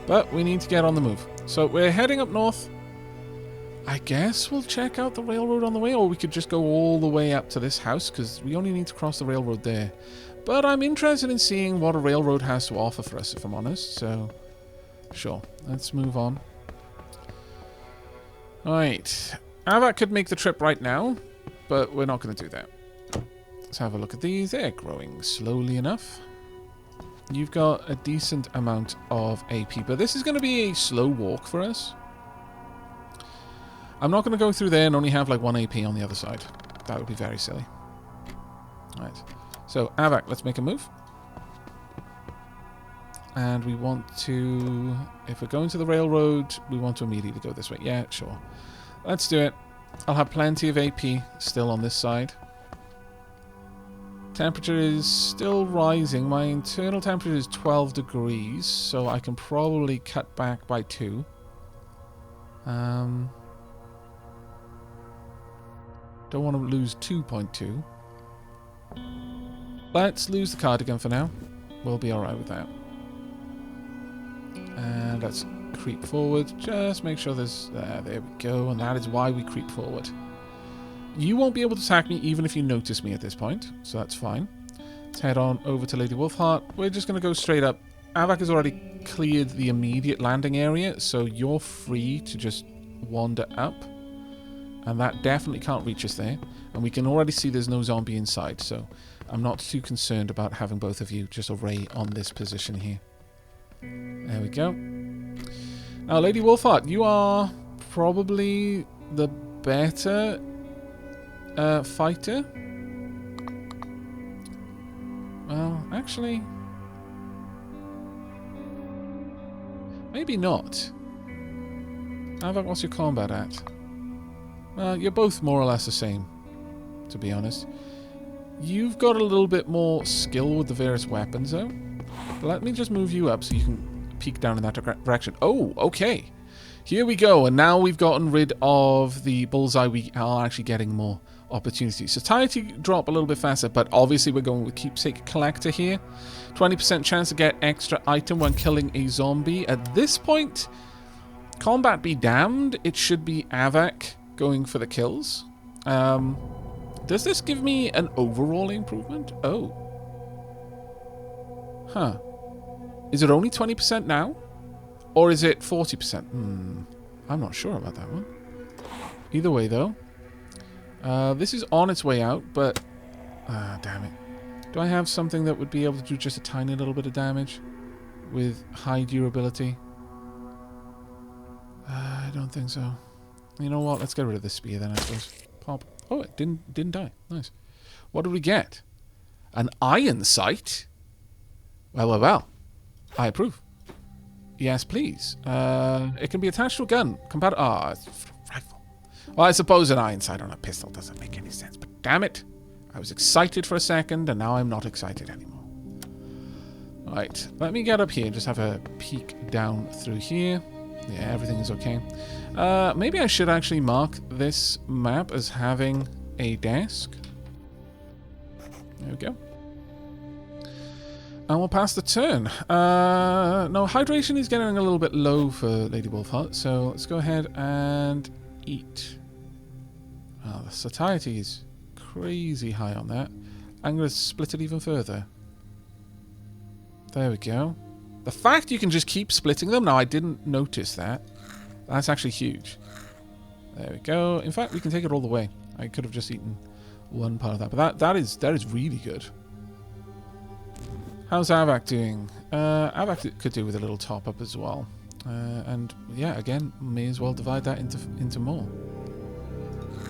Speaker 1: But we need to get on the move. So we're heading up north. I guess we'll check out the railroad on the way, or we could just go all the way up to this house, because we only need to cross the railroad there. But I'm interested in seeing what a railroad has to offer for us, if I'm honest, so sure. Let's move on. Alright. Aavak could make the trip right now, but we're not going to do that. Let's have a look at these. They're growing slowly enough. You've got a decent amount of AP, but this is going to be a slow walk for us. I'm not going to go through there and only have like 1 AP on the other side. That would be very silly. Right. So, Aavak, let's make a move. And we want to... If we're going to the railroad, we want to immediately go this way. Yeah, sure. Let's do it. I'll have plenty of AP still on this side. Temperature is still rising. My internal temperature is 12 degrees, so I can probably cut back by 2. Don't want to lose 2.2. Let's lose the cardigan for now. We'll be alright with that. And let's creep forward. Just make sure there's... there we go. And that is why we creep forward. You won't be able to attack me even if you notice me at this point. So that's fine. Let's head on over to Lady Wolfheart. We're just going to go straight up. Aavak has already cleared the immediate landing area. So you're free to just wander up. And that definitely can't reach us there. And we can already see there's no zombie inside. So I'm not too concerned about having both of you just array on this position here. There we go. Now, Lady Wolfheart, you are probably the better fighter. Well, actually... maybe not. Aavak, what's your combat at? You're both more or less the same, to be honest. You've got a little bit more skill with the various weapons, though. But let me just move you up so you can peek down in that direction. Oh, okay. Here we go, and now we've gotten rid of the bullseye, we are actually getting more opportunities. Satiety drop a little bit faster, but obviously we're going with keepsake collector here. 20% chance to get extra item when killing a zombie. At this point, combat be damned, it should be Aavak going for the kills. Does this give me an overall improvement? Oh. Huh. Is it only 20% now? Or is it 40%? I'm not sure about that one. Either way, though. This is on its way out, but... damn it. Do I have something that would be able to do just a tiny little bit of damage with high durability? I don't think so. You know what? Let's get rid of this spear then, I suppose. Pop. Oh, it didn't die. Nice. What did we get? An iron sight? Well, well, well. I approve. Yes, please. It can be attached to a gun. It's a rifle. Well, I suppose an iron sight on a pistol doesn't make any sense, but damn it. I was excited for a second, and now I'm not excited anymore. Right, let me get up here and just have a peek down through here. Yeah, everything is okay. Maybe I should actually mark this map as having a desk. There we go. And we'll pass the turn. No, hydration is getting a little bit low for Lady Wolfheart, so let's go ahead and eat. The satiety is crazy high on that. I'm going to split it even further. There we go. The fact you can just keep splitting them, now I didn't notice that. That's actually huge. There we go. In fact, we can take it all the way. I could have just eaten one part of that, but that is really good. How's Aavak doing? Aavak could do with a little top up as well. And yeah, again, may as well divide that into more.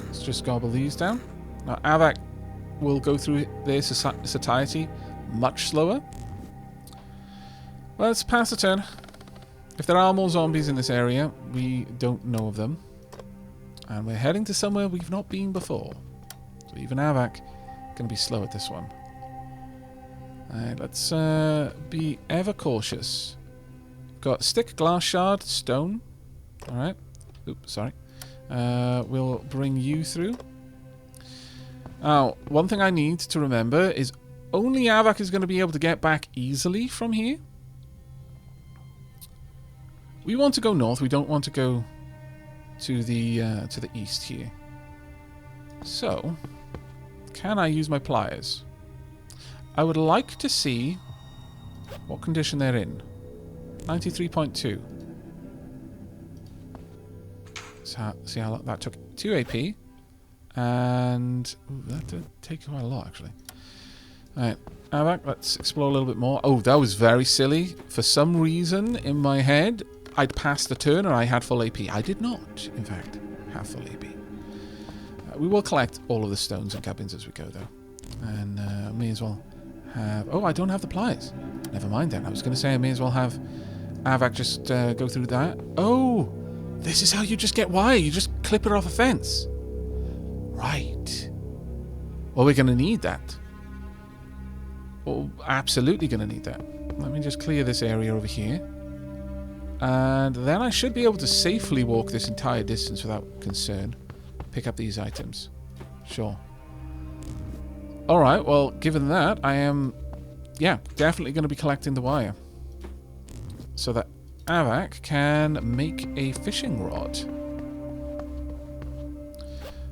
Speaker 1: Let's just gobble these down. Now Aavak will go through their satiety much slower. Let's pass the turn. If there are more zombies in this area, we don't know of them. And we're heading to somewhere we've not been before. So even Aavak can be slow at this one. Alright, let's be ever cautious. Got stick, glass shard, stone. Alright. Oops, sorry. We'll bring you through. Now, one thing I need to remember is only Aavak is going to be able to get back easily from here. We want to go north. We don't want to go to the east here. So, can I use my pliers? I would like to see what condition they're in. 93.2. See how long that took? 2 AP. And ooh, that did take quite a lot, actually. Alright, Aavak, let's explore a little bit more. Oh, that was very silly. For some reason, in my head, I'd passed the turn and I had full AP. I did not, in fact, have full AP. We will collect all of the stones and cabins as we go, though. And may as well have... Oh, I don't have the pliers. Never mind then. I was going to say I may as well have Aavak just go through that. Oh, this is how you just get wire. You just clip it off a fence. Right. Well, we're going to need that. Well, absolutely going to need that. Let me just clear this area over here. And then I should be able to safely walk this entire distance without concern. Pick up these items. Sure. Alright, well, given that, I am, yeah, definitely going to be collecting the wire. So that Aavak can make a fishing rod.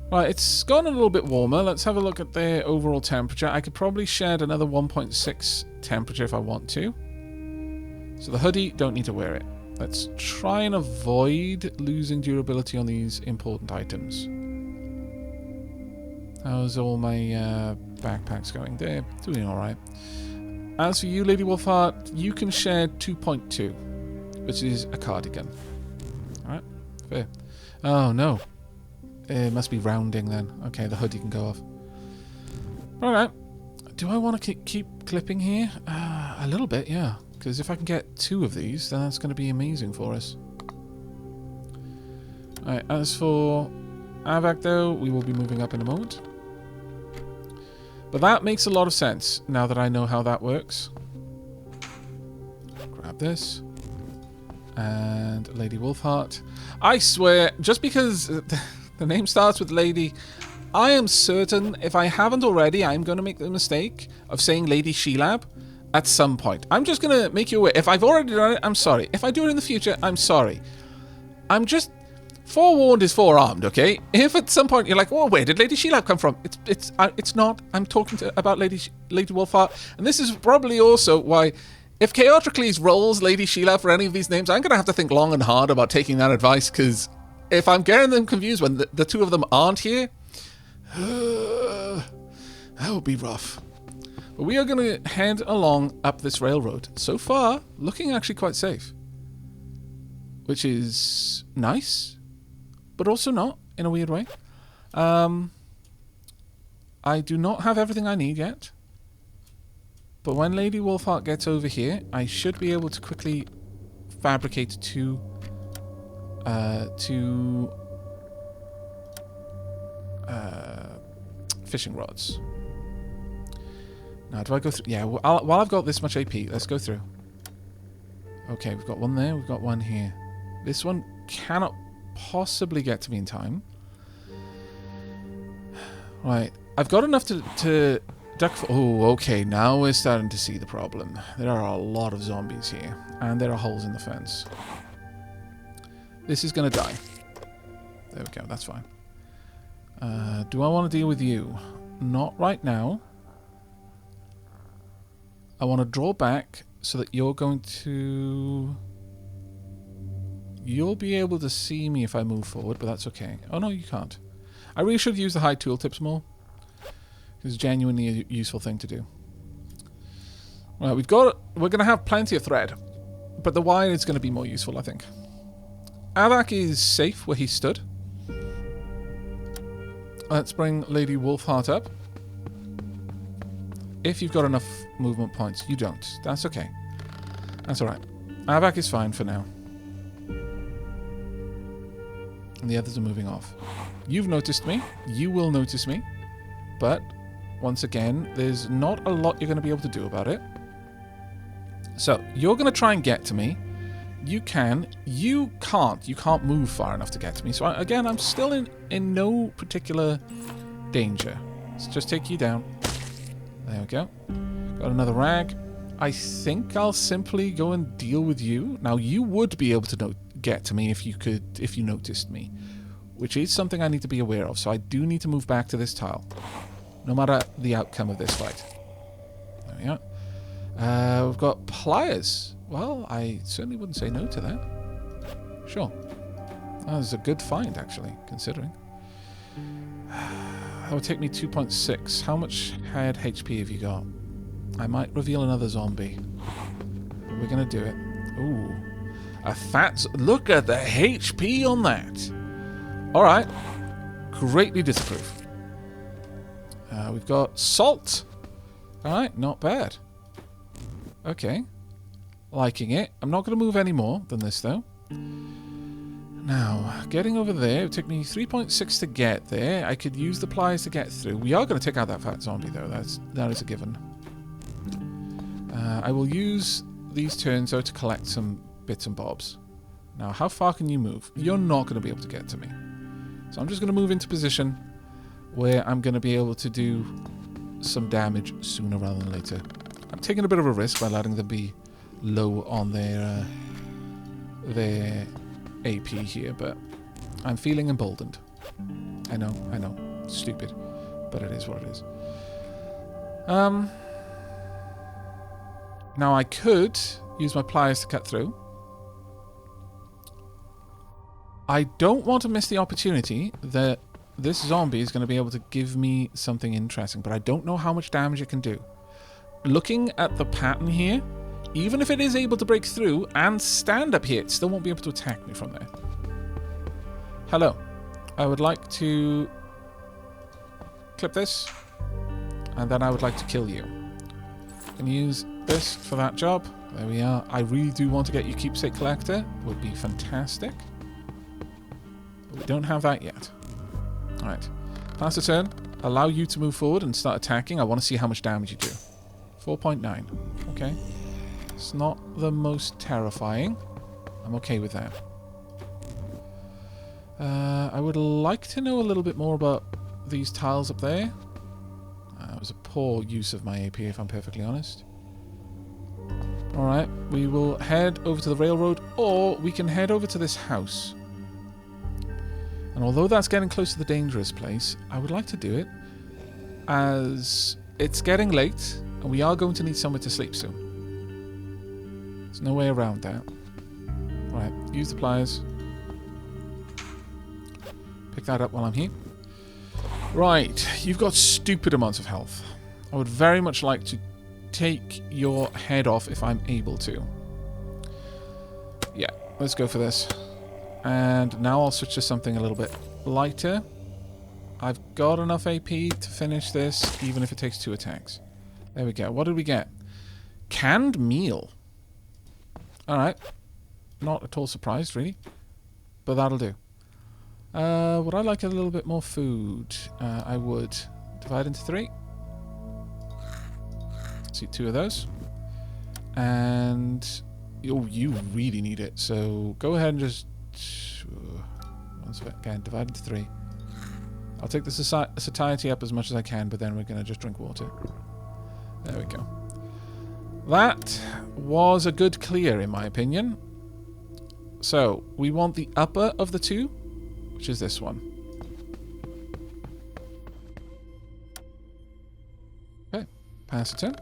Speaker 1: Right, it's gone a little bit warmer. Let's have a look at the overall temperature. I could probably shed another 1.6 temperature if I want to. So the hoodie, don't need to wear it. Let's try and avoid losing durability on these important items. How's all my backpacks going? They're doing alright. As for you, Lady Wolfheart, you can share 2.2, which is a cardigan. Alright, fair. Oh, no. It must be rounding then. Okay, the hoodie can go off. Alright. Do I want to keep clipping here? A little bit, yeah. Because if I can get 2 of these, then that's going to be amazing for us. Alright, as for Aavak, though, we will be moving up in a moment. But that makes a lot of sense, now that I know how that works. Grab this. And Lady Wolfheart. I swear, just because the name starts with Lady, I am certain, if I haven't already, I'm going to make the mistake of saying Lady Sheilab at some point. I'm just going to make you aware. If I've already done it, I'm sorry. If I do it in the future, I'm sorry. I'm just... Forewarned is forearmed, okay? If at some point you're like, oh, where did Lady Sheilab come from? It's not. I'm talking about Lady Wolfheart. And this is probably also why... If Chaotricles rolls Lady Sheilab for any of these names, I'm going to have to think long and hard about taking that advice, because if I'm getting them confused when the two of them aren't here, that would be rough. But we are going to head along up this railroad. So far, looking actually quite safe. Which is nice, but also not, in a weird way. I do not have everything I need yet. But when Lady Wolfheart gets over here, I should be able to quickly fabricate two fishing rods. Now, do I go through? Yeah, while I've got this much AP, let's go through. Okay, we've got one there, we've got one here. This one cannot possibly get to me in time. Right, I've got enough to duck for... Oh, okay, now we're starting to see the problem. There are a lot of zombies here, and there are holes in the fence. This is going to die. There we go, that's fine. Do I want to deal with you? Not right now. I want to draw back so that you're going to... You'll be able to see me if I move forward, but that's okay. Oh, no, you can't. I really should use the high tooltips more. It's genuinely a useful thing to do. Right, we're going to have plenty of thread, but the wire is going to be more useful, I think. Aavak is safe where he stood. Let's bring Lady Wolfheart up. If you've got enough movement points. You don't. That's okay. That's alright. Aavak is fine for now. And the others are moving off. You've noticed me. You will notice me. But, once again, there's not a lot you're going to be able to do about it. So, you're going to try and get to me. You can. You can't. You can't move far enough to get to me. So, again, I'm still in no particular danger. Let's just take you down. There we go. Got another rag. I think I'll simply go and deal with you. Now, you would be able to get to me if you noticed me, which is something I need to be aware of. So I do need to move back to this tile, no matter the outcome of this fight. There we go. We've got pliers. Well, I certainly wouldn't say no to that. Sure. That was a good find, actually, considering. That would take me 2.6. How much head HP have you got? I might reveal another zombie. But we're going to do it. Ooh. A fat... Look at the HP on that. Alright. Greatly disapprove. We've got salt. Alright, not bad. Okay. Liking it. I'm not going to move any more than this, though. Now, getting over there, it would take me 3.6 to get there. I could use the pliers to get through. We are going to take out that fat zombie, though. That is a given. I will use these turns, though, to collect some bits and bobs. Now, how far can you move? You're not going to be able to get to me. So I'm just going to move into position where I'm going to be able to do some damage sooner rather than later. I'm taking a bit of a risk by letting them be low on their AP here, but I'm feeling emboldened. I know. Stupid. But it is what it is. Now I could use my pliers to cut through. I don't want to miss the opportunity that this zombie is going to be able to give me something interesting, but I don't know how much damage it can do. Looking at the pattern here, even if it is able to break through and stand up here, it still won't be able to attack me from there. Hello. I would like to clip this, and then I would like to kill you. Can use this for that job. There we are. I really do want to get you keepsake collector. Would be fantastic. But we don't have that yet. Alright. Pass the turn. Allow you to move forward and start attacking. I want to see how much damage you do. 4.9. Okay. It's not the most terrifying. I'm okay with that. I would like to know a little bit more about these tiles up there. It was a poor use of my AP, if I'm perfectly honest. Alright, we will head over to the railroad, or we can head over to this house. And although that's getting close to the dangerous place, I would like to do it, as it's getting late, and we are going to need somewhere to sleep soon. There's no way around that. Alright, use the pliers. Pick that up while I'm here. Right, you've got stupid amounts of health. I would very much like to take your head off if I'm able to. Yeah, let's go for this. And now I'll switch to something a little bit lighter. I've got enough AP to finish this, even if it takes 2 attacks. There we go. What did we get? Canned meal. Alright. Not at all surprised, really. But that'll do. Would I like a little bit more food? I would. Divide into 3. See 2 of those. And... oh, you really need it. So go ahead and just... once again, divide into 3. I'll take the satiety up as much as I can, but then we're going to just drink water. There we go. That was a good clear, in my opinion. So, we want the upper of the 2, which is this one. Okay, pass it in.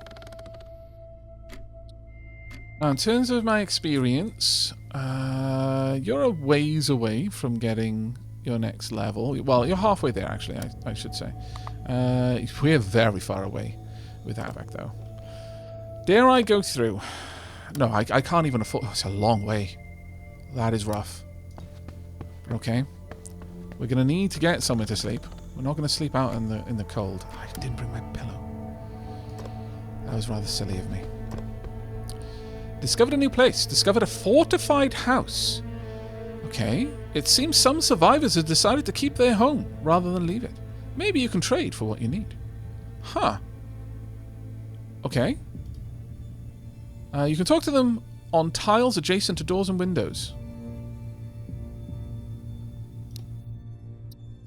Speaker 1: Now, in terms of my experience, you're a ways away from getting your next level. Well, you're halfway there, actually, I should say. We're very far away with Aavak, though. Dare I go through? No, I can't even afford... oh, it's a long way. That is rough. Okay. We're going to need to get somewhere to sleep. We're not going to sleep out in the cold. I didn't bring my pillow. That was rather silly of me. Discovered a new place. Discovered a fortified house. Okay. It seems some survivors have decided to keep their home rather than leave it. Maybe you can trade for what you need. Huh. Okay. You can talk to them on tiles adjacent to doors and windows.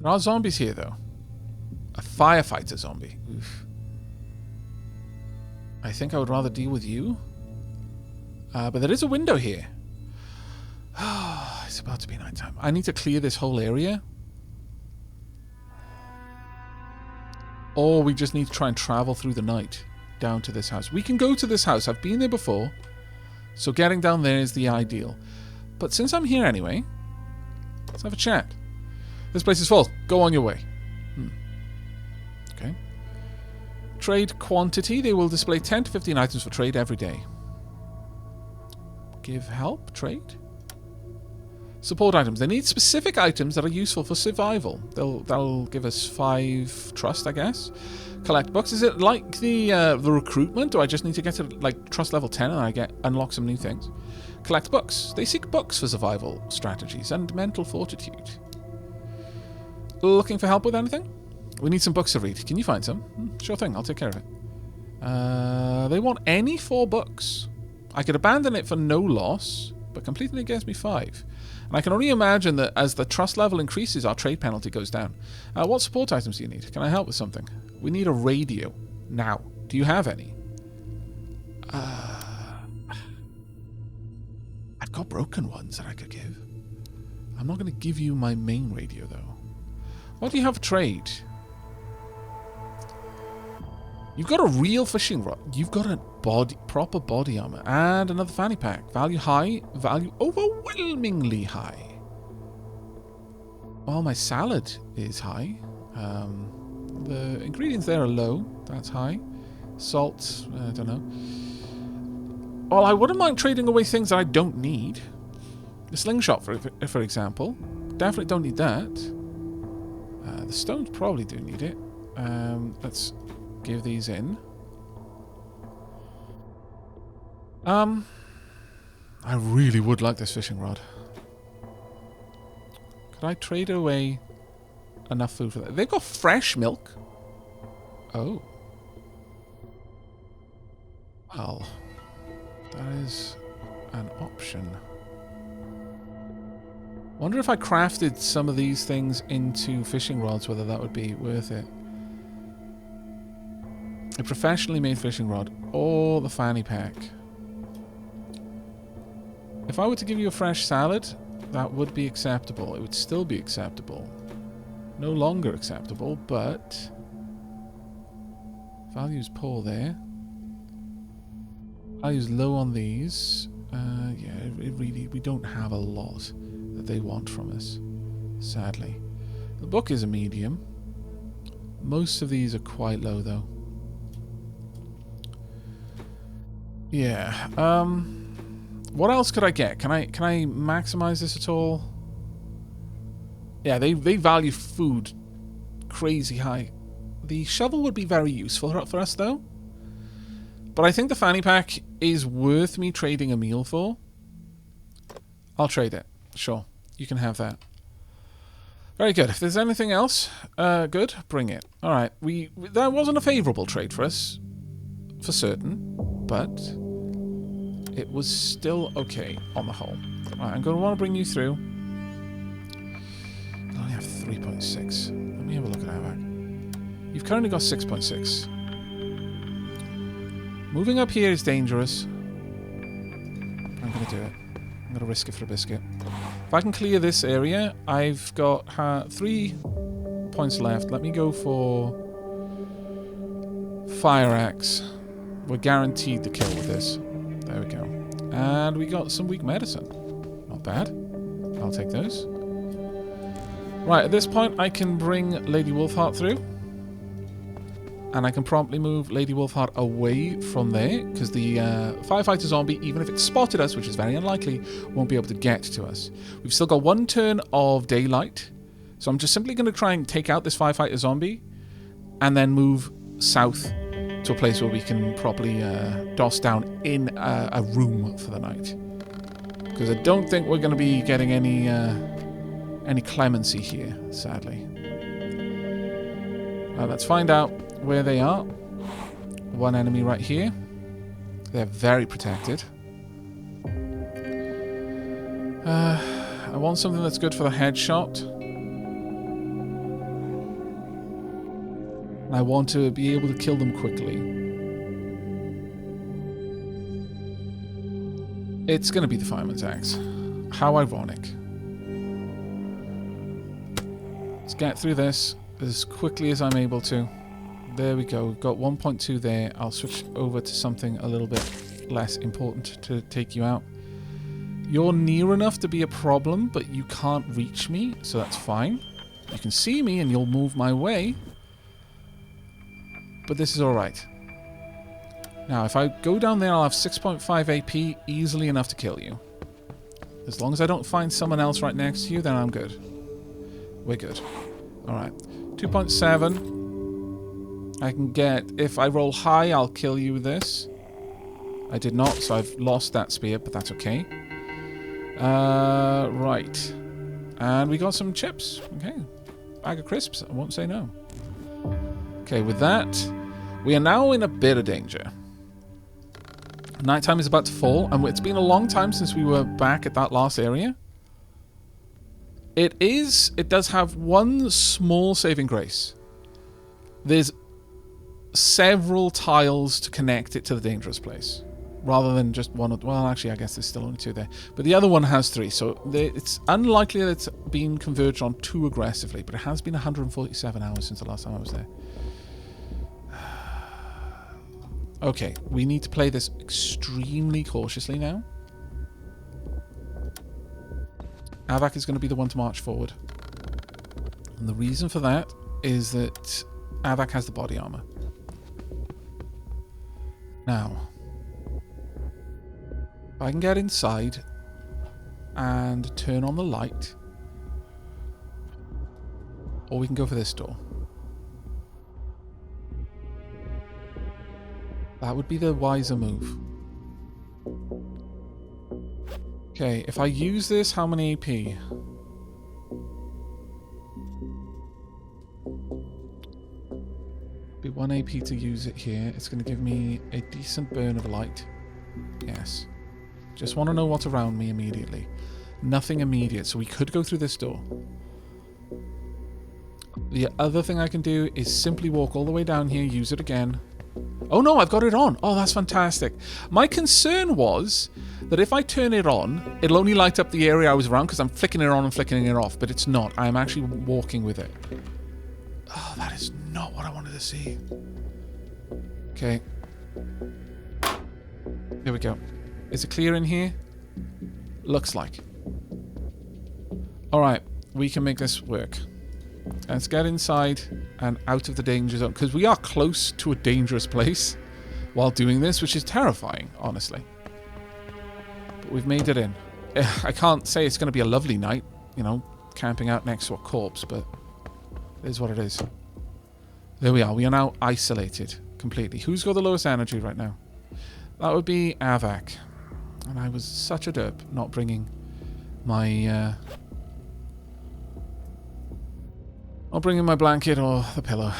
Speaker 1: There are zombies here, though. A firefighter zombie. Oof. I think I would rather deal with you. But there is a window here. It's about to be nighttime. I need to clear this whole area. Or we just need to try and travel through the night down to this house. We can go to this house. I've been there before. So getting down there is the ideal. But since I'm here anyway, let's have a chat. This place is full. Go on your way. Okay. Trade quantity. They will display 10 to 15 items for trade every day. Give help. Trade. Support items. They need specific items that are useful for survival. That'll give us 5 trust, I guess. Collect books. Is it like the recruitment? Do I just need to get to like trust level 10 and I unlock some new things? Collect books. They seek books for survival strategies and mental fortitude. Looking for help with anything? We need some books to read. Can you find some? Sure thing. I'll take care of it. They want any 4 books. I could abandon it for no loss, but completing it gives me 5. And I can only imagine that as the trust level increases, our trade penalty goes down. What support items do you need? Can I help with something? We need a radio. Now. Do you have any? I've got broken ones that I could give. I'm not going to give you my main radio, though. What do you have trade? You've got a real fishing rod. You've got a proper body armor. And another fanny pack. Value high. Value overwhelmingly high. Well, my salad is high. The ingredients there are low. That's high. Salt. I don't know. Well, I wouldn't mind trading away things that I don't need. The slingshot, for example. Definitely don't need that. The stones probably do need it. Let's give these in. I really would like this fishing rod. Could I trade away enough food for that? They've got fresh milk. Oh. Well, that is an option. Wonder if I crafted some of these things into fishing rods, whether that would be worth it. A professionally made fishing rod or the fanny pack. If I were to give you a fresh salad, that would be acceptable. It would still be acceptable. No longer acceptable, but value's poor there. Value's low on these. Yeah, it really, we don't have a lot that they want from us, sadly. The book is a medium. Most of these are quite low, though. Yeah. What else could I get? Can I maximize this at all? Yeah, they value food crazy high. The shovel would be very useful for us, though. But I think the fanny pack is worth me trading a meal for. I'll trade it. Sure. You can have that. Very good. If there's anything else, good, bring it. Alright, that wasn't a favourable trade for us, for certain, but it was still okay on the whole. Alright, I'm going to want to bring you through. I only have 3.6. Let me have a look at Aavak. You've currently got 6.6. Moving up here is dangerous. I'm going to do it. I'm going to risk it for a biscuit. If I can clear this area, I've got 3 points left. Let me go for fire axe. We're guaranteed to kill with this. There we go. And we got some weak medicine. Not bad. I'll take those. Right, at this point, I can bring Lady Wolfheart through. And I can promptly move Lady Wolfheart away from there, because the firefighter zombie, even if it spotted us, which is very unlikely, won't be able to get to us. We've still got 1 turn of daylight, so I'm just simply going to try and take out this firefighter zombie, and then move south to a place where we can properly doss down in a room for the night. Because I don't think we're going to be getting any clemency here, sadly. Let's find out where they are. 1 enemy right here. They're very protected. I want something that's good for the headshot. I want to be able to kill them quickly. It's going to be the fireman's axe. How ironic. Let's get through this as quickly as I'm able to. There we go. We've got 1.2 there. I'll switch over to something a little bit less important to take you out. You're near enough to be a problem, but you can't reach me, so that's fine. You can see me and you'll move my way. But this is alright. Now, if I go down there, I'll have 6.5 AP, easily enough to kill you. As long as I don't find someone else right next to you, then I'm good. We're good. Alright. 2.7. I can get... If I roll high, I'll kill you with this. I did not, so I've lost that spear, but that's okay. Right. And we got some chips. Okay. Bag of crisps. I won't say no. Okay, with that, we are now in a bit of danger. Nighttime is about to fall, and it's been a long time since we were back at that last area. It does have one small saving grace. There's several tiles to connect it to the dangerous place, rather than just one. Well, actually, I guess there's still only 2 there, but the other one has 3, so it's unlikely that it's been converged on too aggressively. But it has been 147 hours since the last time I was there. Okay, we need to play this extremely cautiously now. Aavak is going to be the one to march forward. And the reason for that is that Aavak has the body armor. Now, if I can get inside and turn on the light, or we can go for this door. That would be the wiser move. Okay, if I use this, how many AP? Be 1 AP to use it here. It's going to give me a decent burn of light. Yes. Just want to know what's around me immediately. Nothing immediate, so we could go through this door. The other thing I can do is simply walk all the way down here, use it again. Oh no, I've got it on. Oh, that's fantastic. My concern was that if I turn it on, it'll only light up the area I was around because I'm flicking it on and flicking it off, but it's not. I'm actually walking with it. Oh, that is not what I wanted to see. Okay. Here we go. Is it clear in here? Looks like. Alright, we can make this work. Let's get inside and out of the danger zone, because we are close to a dangerous place while doing this, which is terrifying, honestly. But we've made it in. I can't say it's going to be a lovely night, you know, camping out next to a corpse, but it is what it is. There we are. We are now isolated completely. Who's got the lowest energy right now? That would be Aavak. And I was such a derp not bringing my... Not bringing my blanket or the pillow.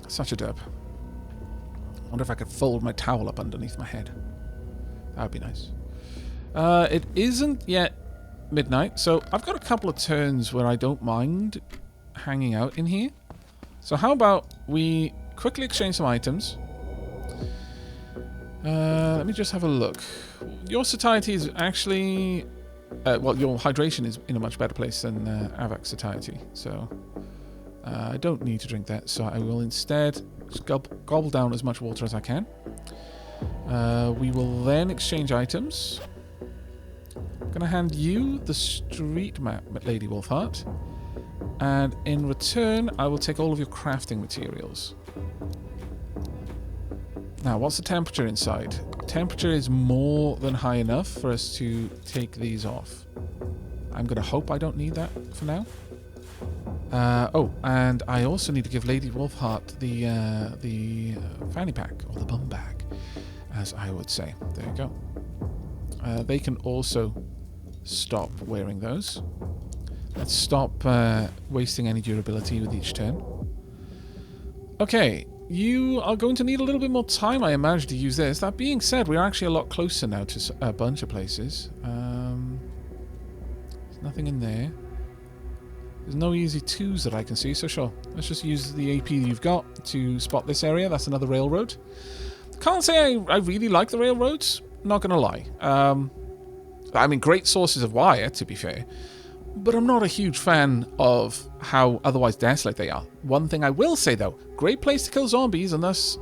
Speaker 1: Such a derp. I wonder if I could fold my towel up underneath my head. That would be nice. It isn't yet midnight, so I've got a couple of turns where I don't mind hanging out in here. So how about we quickly exchange some items. Let me just have a look. Your satiety is actually... well, your hydration is in a much better place than Aavak's satiety, so I don't need to drink that, so I will instead just gobble down as much water as I can. We will then exchange items. I'm going to hand you the street map, Lady Wolfheart, and in return I will take all of your crafting materials. Now, what's the temperature inside? Temperature is more than high enough for us to take these off. I'm going to hope I don't need that for now. Oh, and I also need to give Lady Wolfheart the fanny pack, or the bum bag, as I would say. There you go. They can also stop wearing those. Let's stop wasting any durability with each turn. Okay. You are going to need a little bit more time, I imagine, to use this. That being said, we're actually a lot closer now to a bunch of places. There's nothing in there. There's no easy 2s that I can see, so sure. Let's just use the AP you've got to spot this area. That's another railroad. Can't say I really like the railroads. Not going to lie. I mean, great sources of wire, to be fair. But I'm not a huge fan of how otherwise desolate they are. One thing I will say, though, great place to kill zombies and thus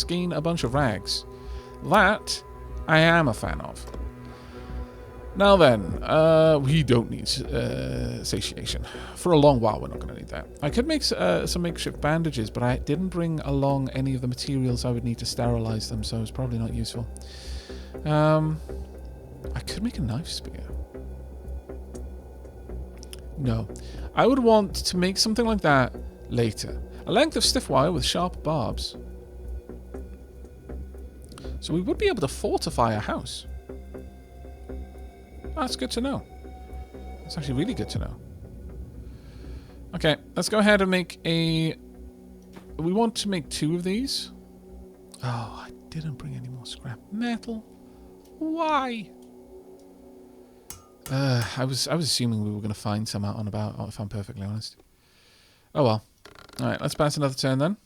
Speaker 1: gain a bunch of rags. That I am a fan of. Now then, we don't need satiation. For a long while, we're not going to need that. I could make some makeshift bandages, but I didn't bring along any of the materials I would need to sterilize them, so it's probably not useful. I could make a knife spear. No. I would want to make something like that later. A length of stiff wire with sharp barbs. So we would be able to fortify a house. That's good to know. That's actually really good to know. Okay, let's go ahead and make a... We want to make 2 of these. Oh, I didn't bring any more scrap metal. Why? I was assuming we were going to find some out and about, if I'm perfectly honest. Oh well. Alright, let's pass another turn then.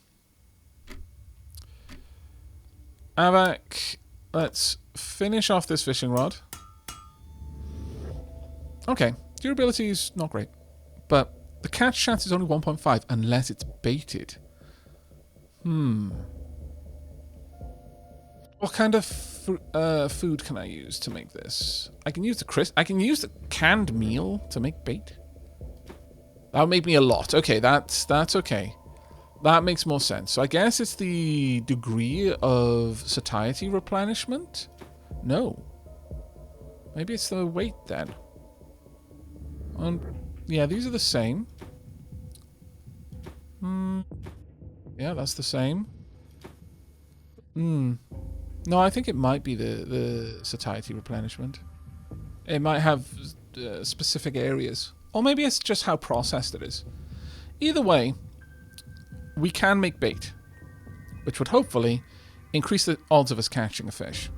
Speaker 1: Aavak, let's finish off this fishing rod. Okay, durability is not great. But the catch chance is only 1.5 unless it's baited. What kind of food can I use to make this? I can use the canned meal to make bait. That would make me a lot. Okay, that's okay. That makes more sense. So I guess it's the degree of satiety replenishment? No. Maybe it's the weight then. Yeah, these are the same. Yeah, that's the same. No, I think it might be the satiety replenishment. It might have specific areas. Or maybe it's just how processed it is. Either way, we can make bait, which would hopefully increase the odds of us catching a fish.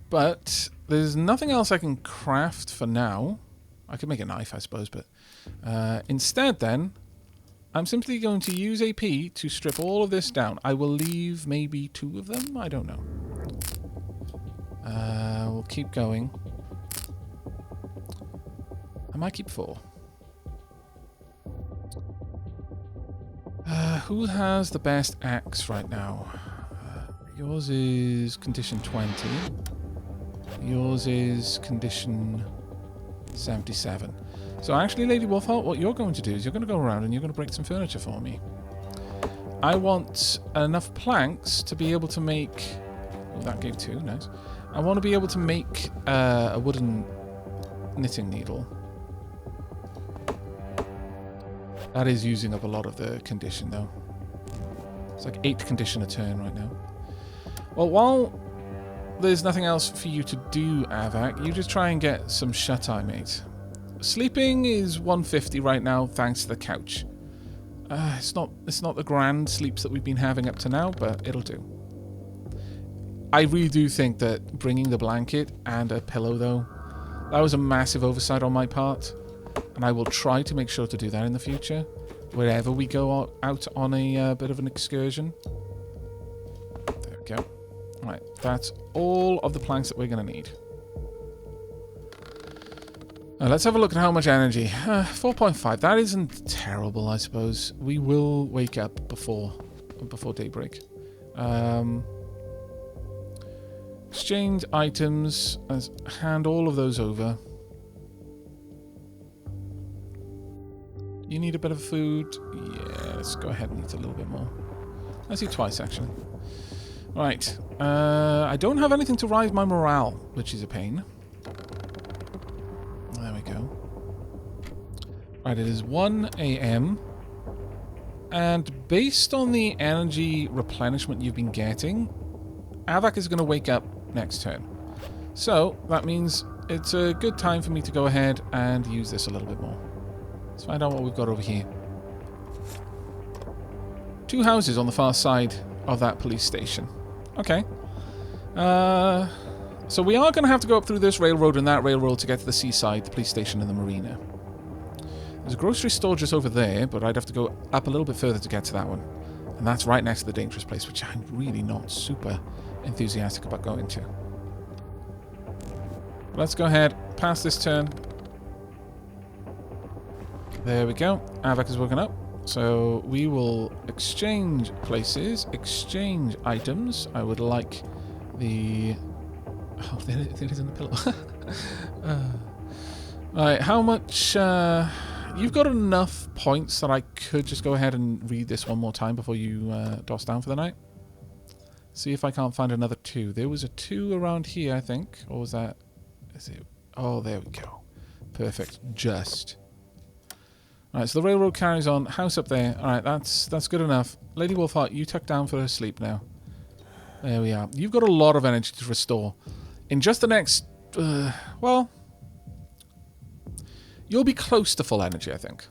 Speaker 1: But there's nothing else I can craft for now. I could make a knife, I suppose, but instead then, I'm simply going to use AP to strip all of this down. I will leave maybe 2 of them. I don't know. We'll keep going. I might keep 4. Who has the best axe right now? Yours is condition 20. Yours is condition 77. So actually, Lady Wolfheart, what you're going to do is you're going to go around and you're going to break some furniture for me. I want enough planks to be able to make... Oh, that gave 2, nice. I want to be able to make a wooden knitting needle. That is using up a lot of the condition, though. It's like 8 condition a turn right now. Well, while there's nothing else for you to do, Aavak, you just try and get some shut-eye, mate. Sleeping is 150 right now, thanks to the couch. It's not the grand sleeps that we've been having up to now, but it'll do. I really do think that bringing the blanket and a pillow, though, that was a massive oversight on my part. And I will try to make sure to do that in the future, wherever we go out on a bit of an excursion. There we go. Right, that's all of the planks that we're going to need. Now, let's have a look at how much energy. 4.5. That isn't terrible, I suppose. We will wake up before daybreak. Exchange items. Let's hand all of those over. You need a bit of food? Yeah, let's go ahead and eat a little bit more. Let's eat twice, actually. Right. I don't have anything to rise my morale, which is a pain. There we go. Right, it is 1 AM. And based on the energy replenishment you've been getting, Aavak is going to wake up next turn. So, that means it's a good time for me to go ahead and use this a little bit more. Let's find out what we've got over here. 2 houses on the far side of that police station. Okay. So we are going to have to go up through this railroad and that railroad to get to the seaside, the police station and the marina. There's a grocery store just over there, but I'd have to go up a little bit further to get to that one. And that's right next to the dangerous place, which I'm really not super enthusiastic about going to. Let's go ahead, pass this turn. There we go. Aavak is woken up. So we will exchange places, exchange items. I would like the... Oh, there it is in the pillow. Alright, how much... You've got enough points that I could just go ahead and read this one more time before you doss down for the night. See if I can't find another 2. There was a 2 around here, I think. Or was that... Is it... Oh, there we go. Perfect. Just... Alright, so the railroad carries on. House up there. Alright, that's good enough. Lady Wolfheart, you tuck down for her sleep now. There we are. You've got a lot of energy to restore. In just the next... well... You'll be close to full energy, I think.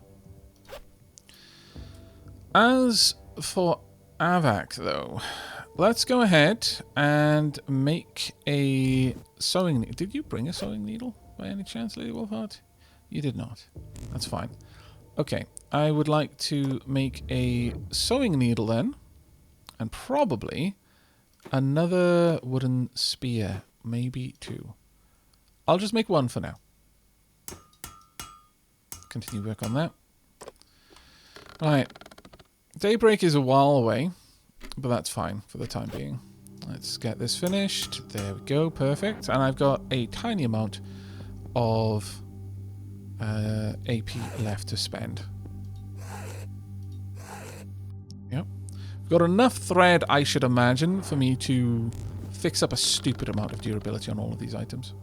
Speaker 1: As for Aavak, though... Let's go ahead and make a sewing needle. Did you bring a sewing needle by any chance, Lady Wolfheart? You did not. That's fine. Okay, I would like to make a sewing needle then, and probably another wooden spear, maybe 2. I'll just make 1 for now. Continue work on that. Right, daybreak is a while away, but that's fine for the time being. Let's get this finished. There we go, perfect. And I've got a tiny amount of... AP left to spend. Yep. We've got enough thread, I should imagine, for me to fix up a stupid amount of durability on all of these items.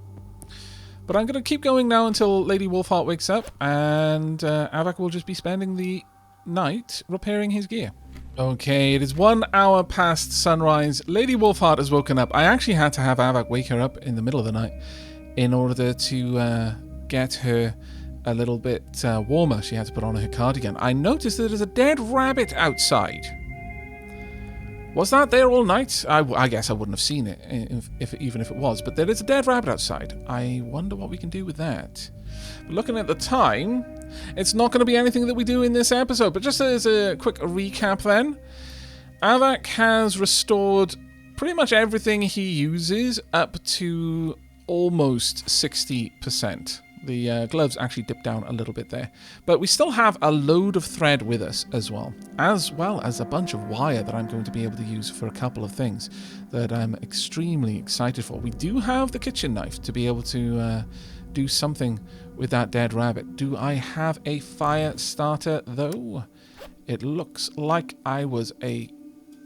Speaker 1: But I'm going to keep going now until Lady Wolfheart wakes up, and Aavak will just be spending the night repairing his gear. Okay, it is 1 hour past sunrise. Lady Wolfheart has woken up. I actually had to have Aavak wake her up in the middle of the night in order to get her a little bit warmer. She had to put on her cardigan. I noticed that there's a dead rabbit outside. Was that there all night? I guess I wouldn't have seen it, even if it was. But there is a dead rabbit outside. I wonder what we can do with that. But looking at the time, it's not going to be anything that we do in this episode. But just as a quick recap then, Aavak has restored pretty much everything he uses up to almost 60%. The gloves actually dipped down a little bit there. But we still have a load of thread with us as well as a bunch of wire that I'm going to be able to use for a couple of things that I'm extremely excited for. We do have the kitchen knife to be able to do something with that dead rabbit. Do I have a fire starter, though? It looks like I was a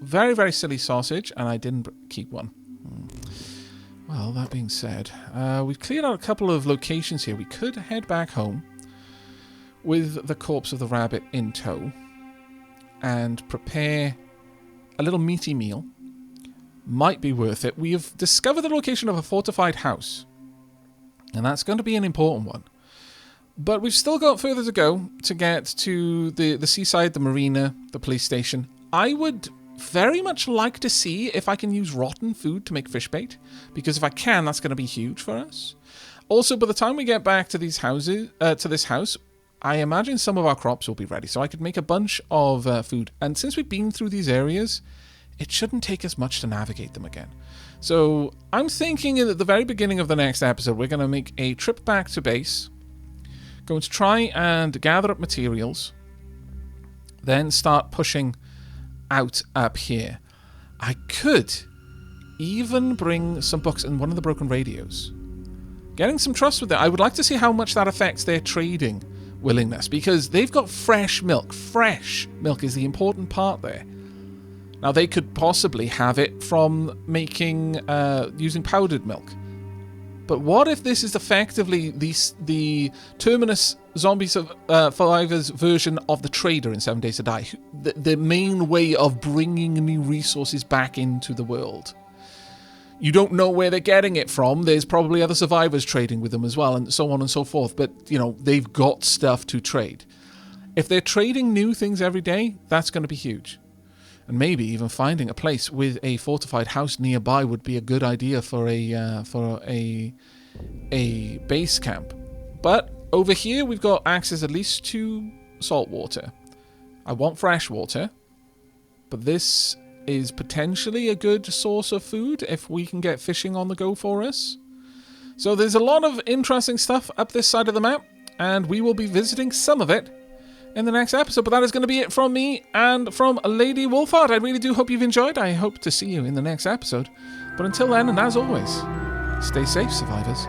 Speaker 1: very, very silly sausage, and I didn't keep one. Well, that being said, we've cleared out a couple of locations here. We could head back home with the corpse of the rabbit in tow and prepare a little meaty meal. Might be worth it. We have discovered the location of a fortified house, and that's going to be an important one. But we've still got further to go to get to the seaside, the marina, the police station. I would very much like to see if I can use rotten food to make fish bait, because if I can, that's going to be huge for us. Also, by the time we get back to these houses, to this house, I imagine some of our crops will be ready, so I could make a bunch of food. And since we've been through these areas, it shouldn't take us much to navigate them again. So I'm thinking at the very beginning of the next episode, we're going to make a trip back to base, going to try and gather up materials, then start pushing out up here. I could even bring some books and one of the broken radios. Getting some trust with it. I would like to see how much that affects their trading willingness, because they've got fresh milk. Fresh milk is the important part there. Now, they could possibly have it from making, using powdered milk. But what if this is effectively the Terminus zombie survivors version of the trader in 7 Days to Die? The main way of bringing new resources back into the world. You don't know where they're getting it from. There's probably other survivors trading with them as well, and so on and so forth. But, you know, they've got stuff to trade. If they're trading new things every day, that's going to be huge. And maybe even finding a place with a fortified house nearby would be a good idea for a base camp. But over here we've got access at least to salt water. I want fresh water, but this is potentially a good source of food if we can get fishing on the go for us. So there's a lot of interesting stuff up this side of the map, and we will be visiting some of it in the next episode. But that is going to be it from me and from Lady Wolfhard. I really do hope you've enjoyed. I hope to see you in the next episode. But until then, and as always, stay safe, survivors.